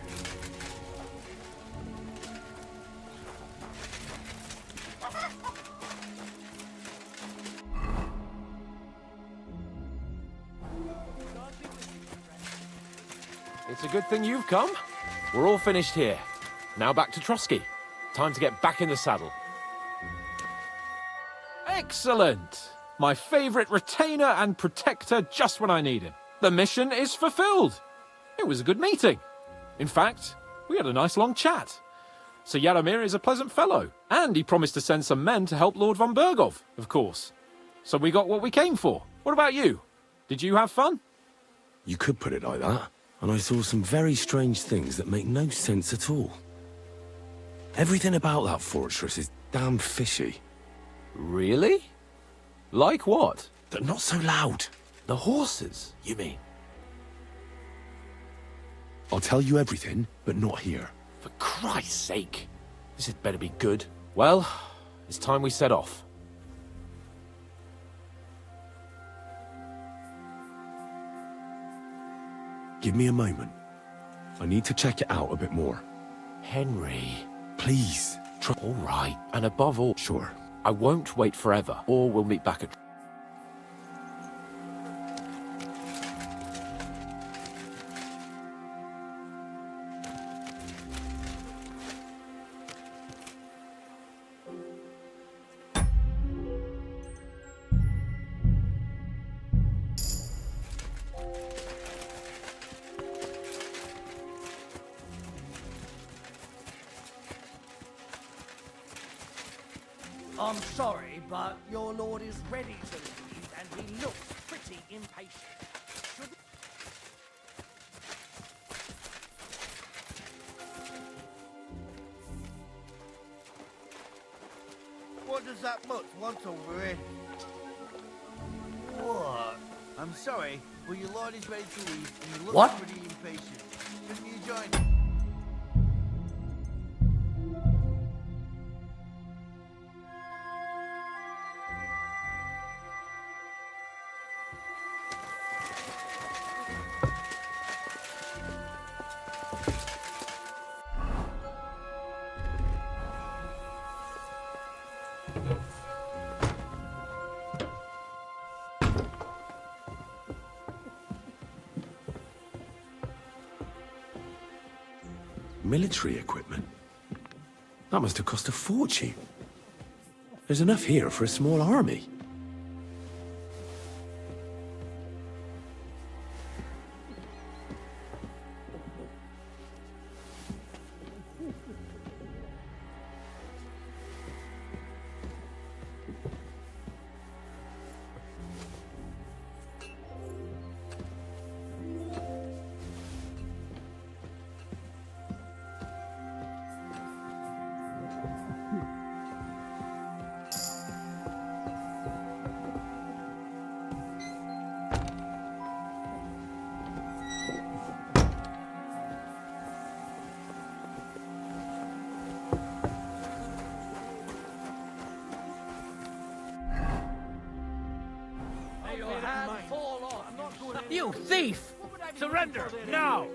It's a good thing you've come. We're all finished here. Now back to Trotsky. Time to get back in the saddle. Excellent! My favorite retainer and protector just when I need him. The mission is fulfilled. It was a good meeting. In fact, we had a nice long chat. Sir Yaromir is a pleasant fellow, and he promised to send some men to help Lord von Bergov, of course. So we got what we came for. What about you? Did you have fun? You could put it like that. And I saw some very strange things that make no sense at all. Everything about that fortress is damn fishy. Really? Like what? They're not so loud. The horses, you mean? I'll tell you everything, but not here. For Christ's sake. This had better be good. Well, it's time we set off. Give me a moment. I need to check it out a bit more. Henry. Please. All right. And above all... Sure. I won't wait forever, or we'll meet back at... I'm sorry, but your lord is ready to leave, and he looks pretty impatient. What does that mutt want over here? What? I'm sorry, but your lord is ready to leave, and he looks What? pretty impatient. Can you join? Military equipment? That must have cost a fortune. There's enough here for a small army. You thief! Surrender, now!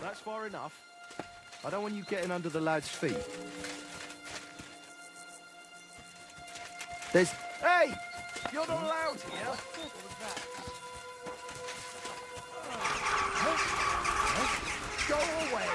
That's far enough. I don't want you getting under the lad's feet. There's... Hey! You're not allowed here! What was that? Go away!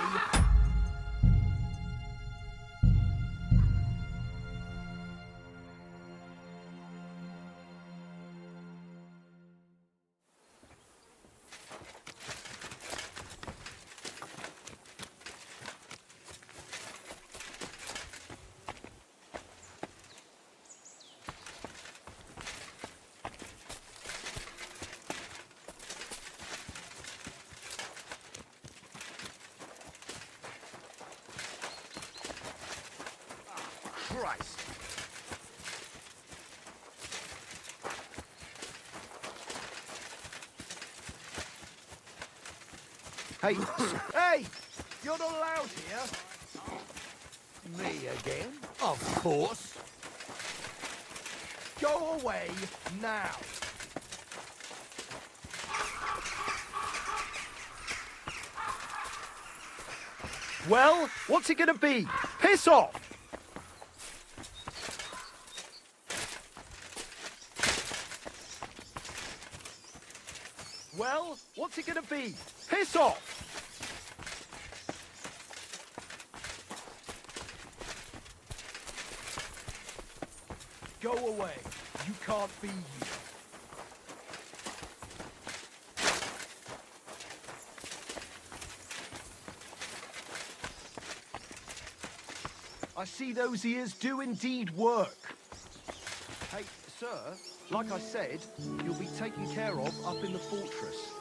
Christ! Hey! Hey! You're not allowed here! Me again? Of course. Go away now! Well, what's it gonna be? Piss off! Well, what's it gonna be? Piss off! Go away. You can't be here. I see those ears do indeed work. Hey, sir, like I said, you'll be taken care of up in the fortress.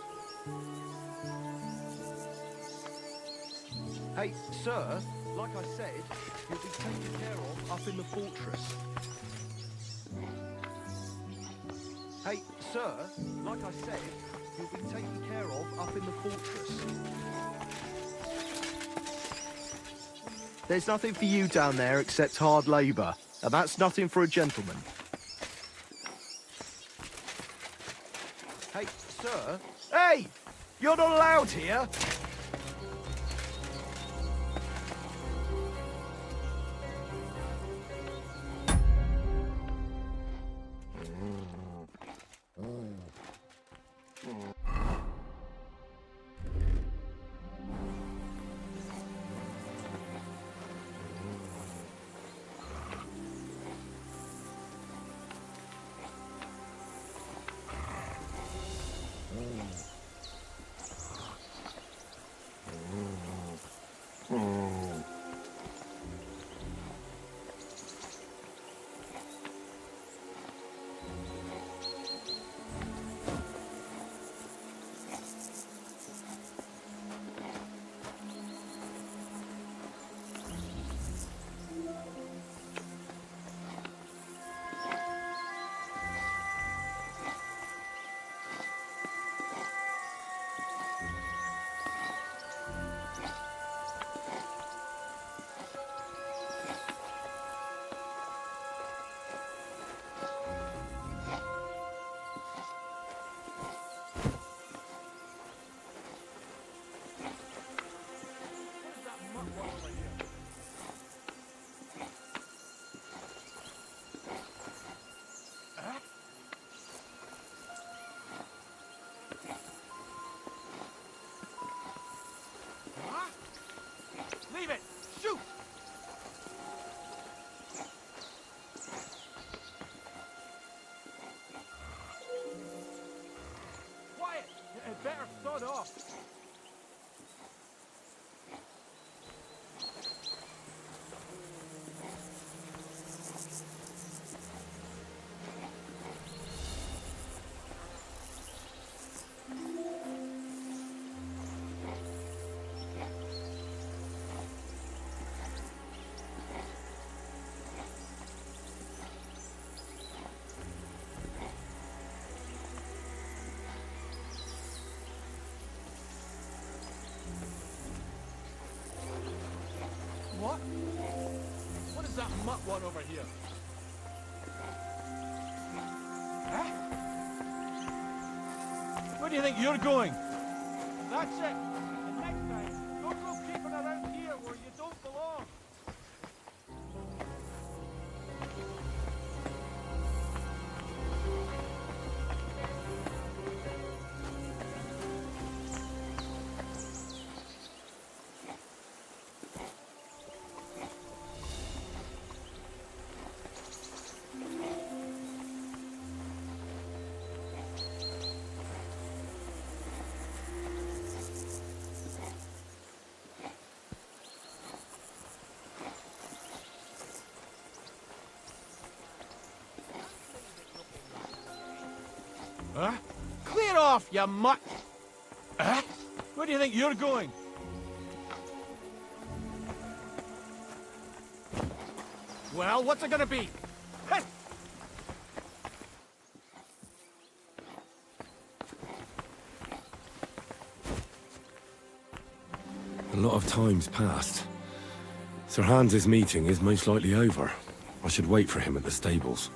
Hey, sir, like I said, you'll be taken care of up in the fortress. Hey, sir, like I said, you'll be taken care of up in the fortress. There's nothing for you down there except hard labour, and that's nothing for a gentleman. Hey, sir. Hey! You're not allowed here! What? What is that mutt one over here? Huh? Where do you think you're going? That's it. And next time, don't go creeping around here where you don't belong. Huh? Clear off, you mutt! Huh? Where do you think you're going? Well, what's it gonna be? Heh! A lot of time's passed. Sir Hans's meeting is most likely over. I should wait for him at the stables.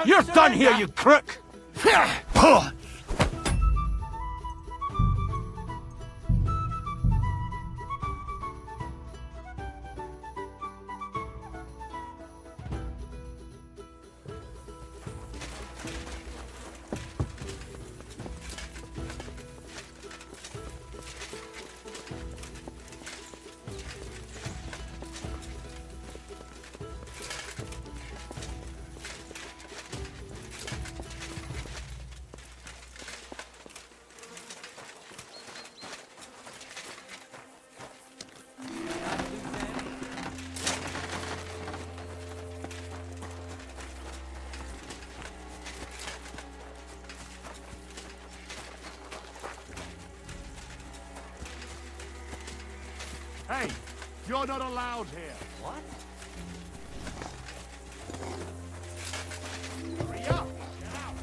You're done here, you crook! Hey, you're not allowed here. What? Hurry up! Get out!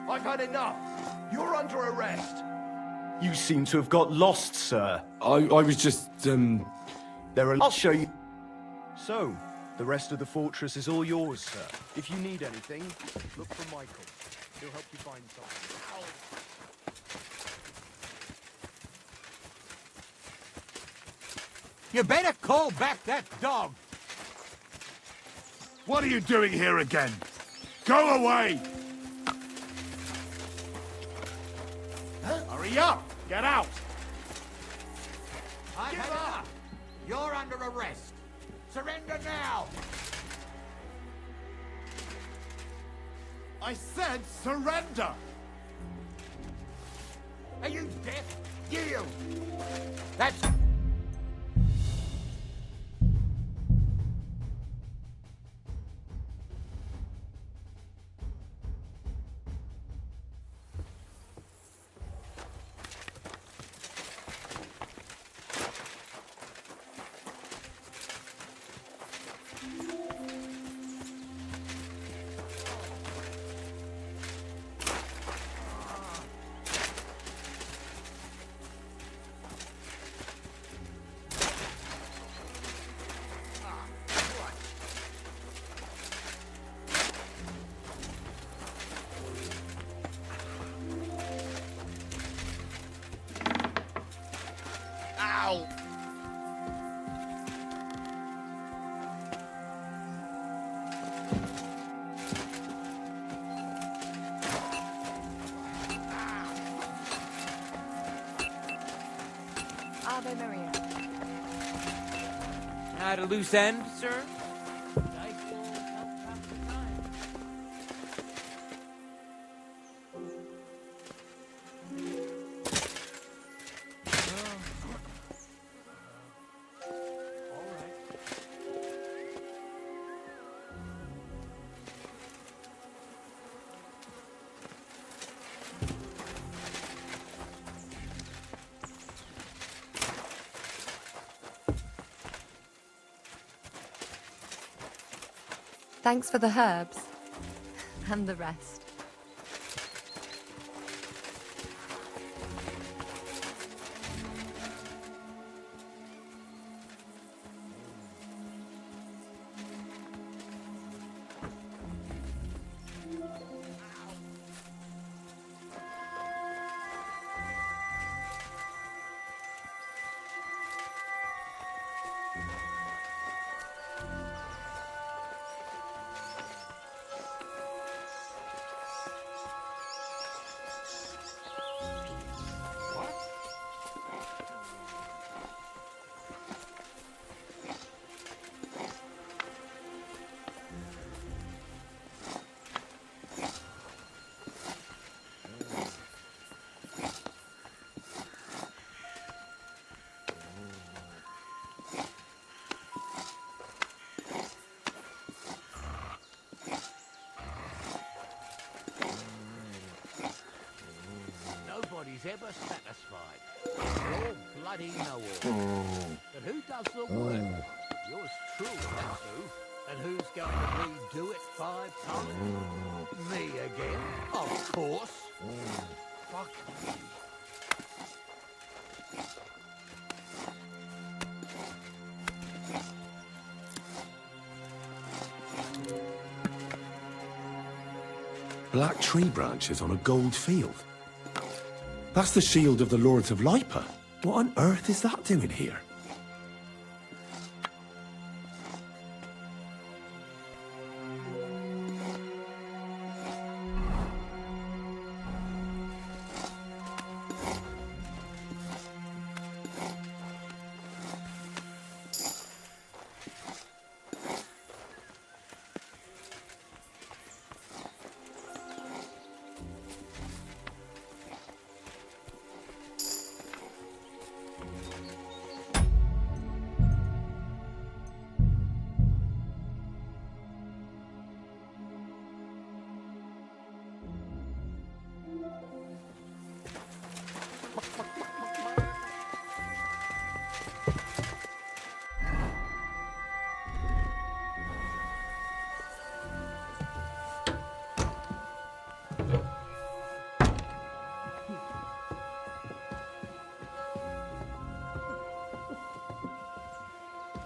I've had enough. You're under arrest. You seem to have got lost, sir. I was just, I'll show you. So, the rest of the fortress is all yours, sir. If you need anything, look for Michael. He'll help you find something. You better call back that dog. What are you doing here again? Go away! Hurry up! Get out! I've had enough. You're under arrest. Surrender now. I said surrender! Are you deaf? Yield. That's... a loose end, sir? Thanks for the herbs. And the rest. Nobody's ever satisfied. You're bloody know-all. But who does the work? Yours truly has to. And who's going to redo it 5 times? Me again? Of course. Fuck me. Black tree branches on a gold field. That's the shield of the Lords of Lipa. What on earth is that doing here?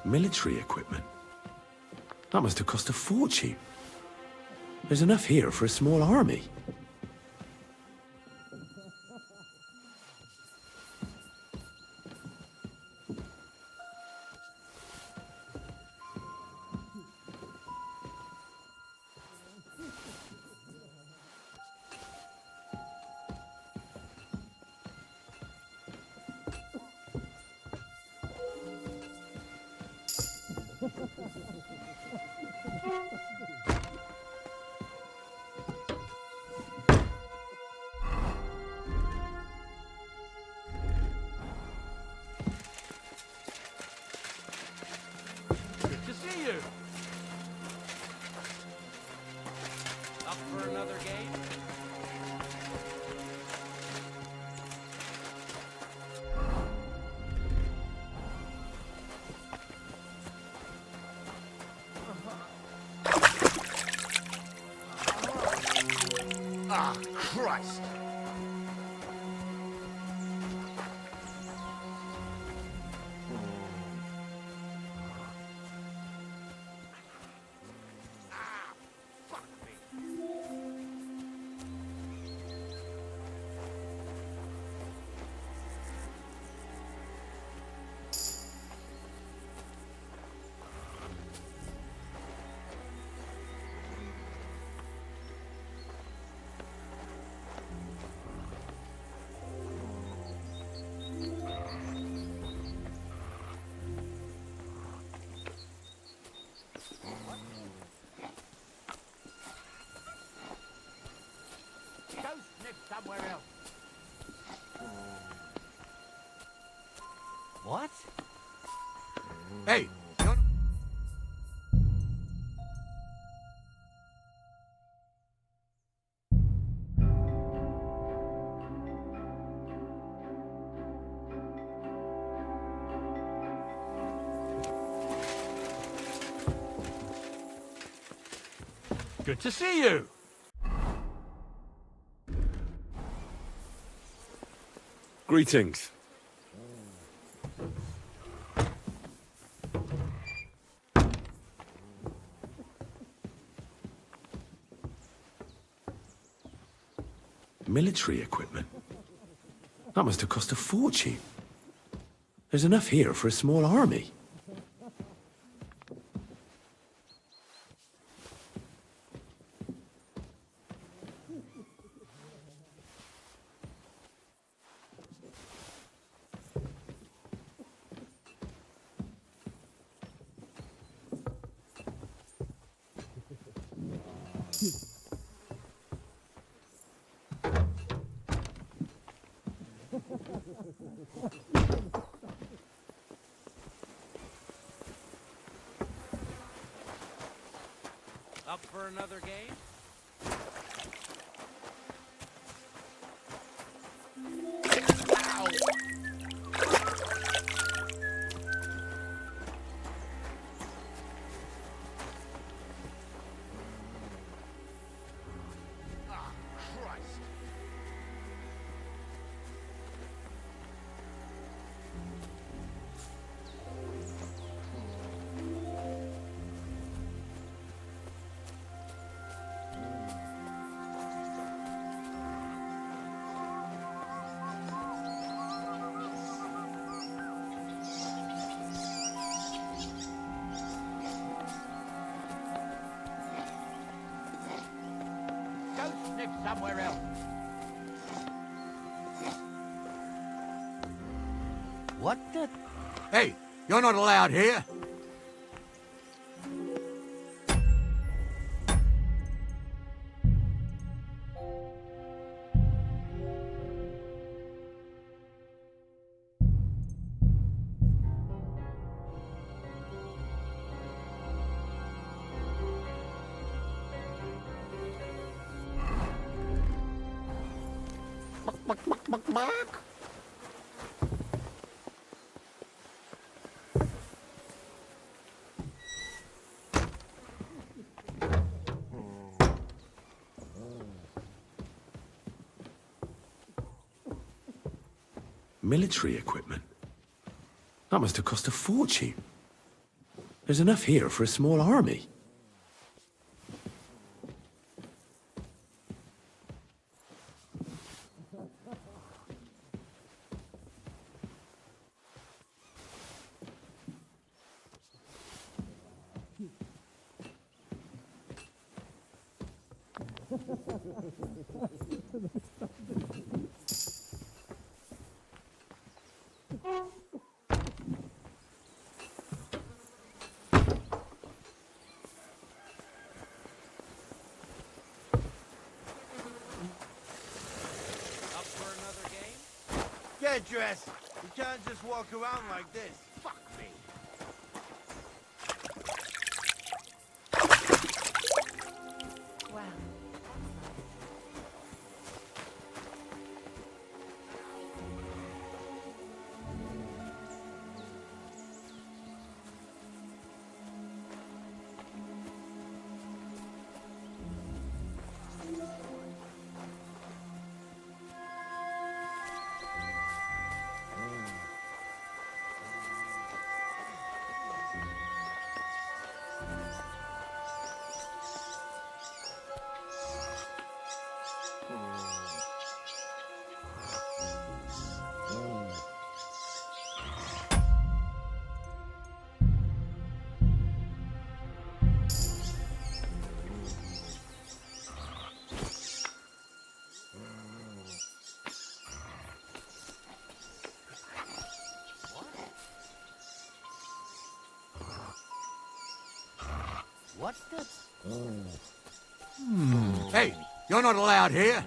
Military equipment. That must have cost a fortune. There's enough here for a small army. Good to see you. Up for another game? Ah, Christ! somewhere else. What? Hey, good to see you. Greetings. Military equipment? That must have cost a fortune. There's enough here for a small army. Up for another game? Go sniff somewhere else. What the? Hey, you're not allowed here. Military equipment? That must have cost a fortune. There's enough here for a small army. Get dressed. You can't just walk around like this. Fuck me. Well, What the? Hey, you're not allowed here.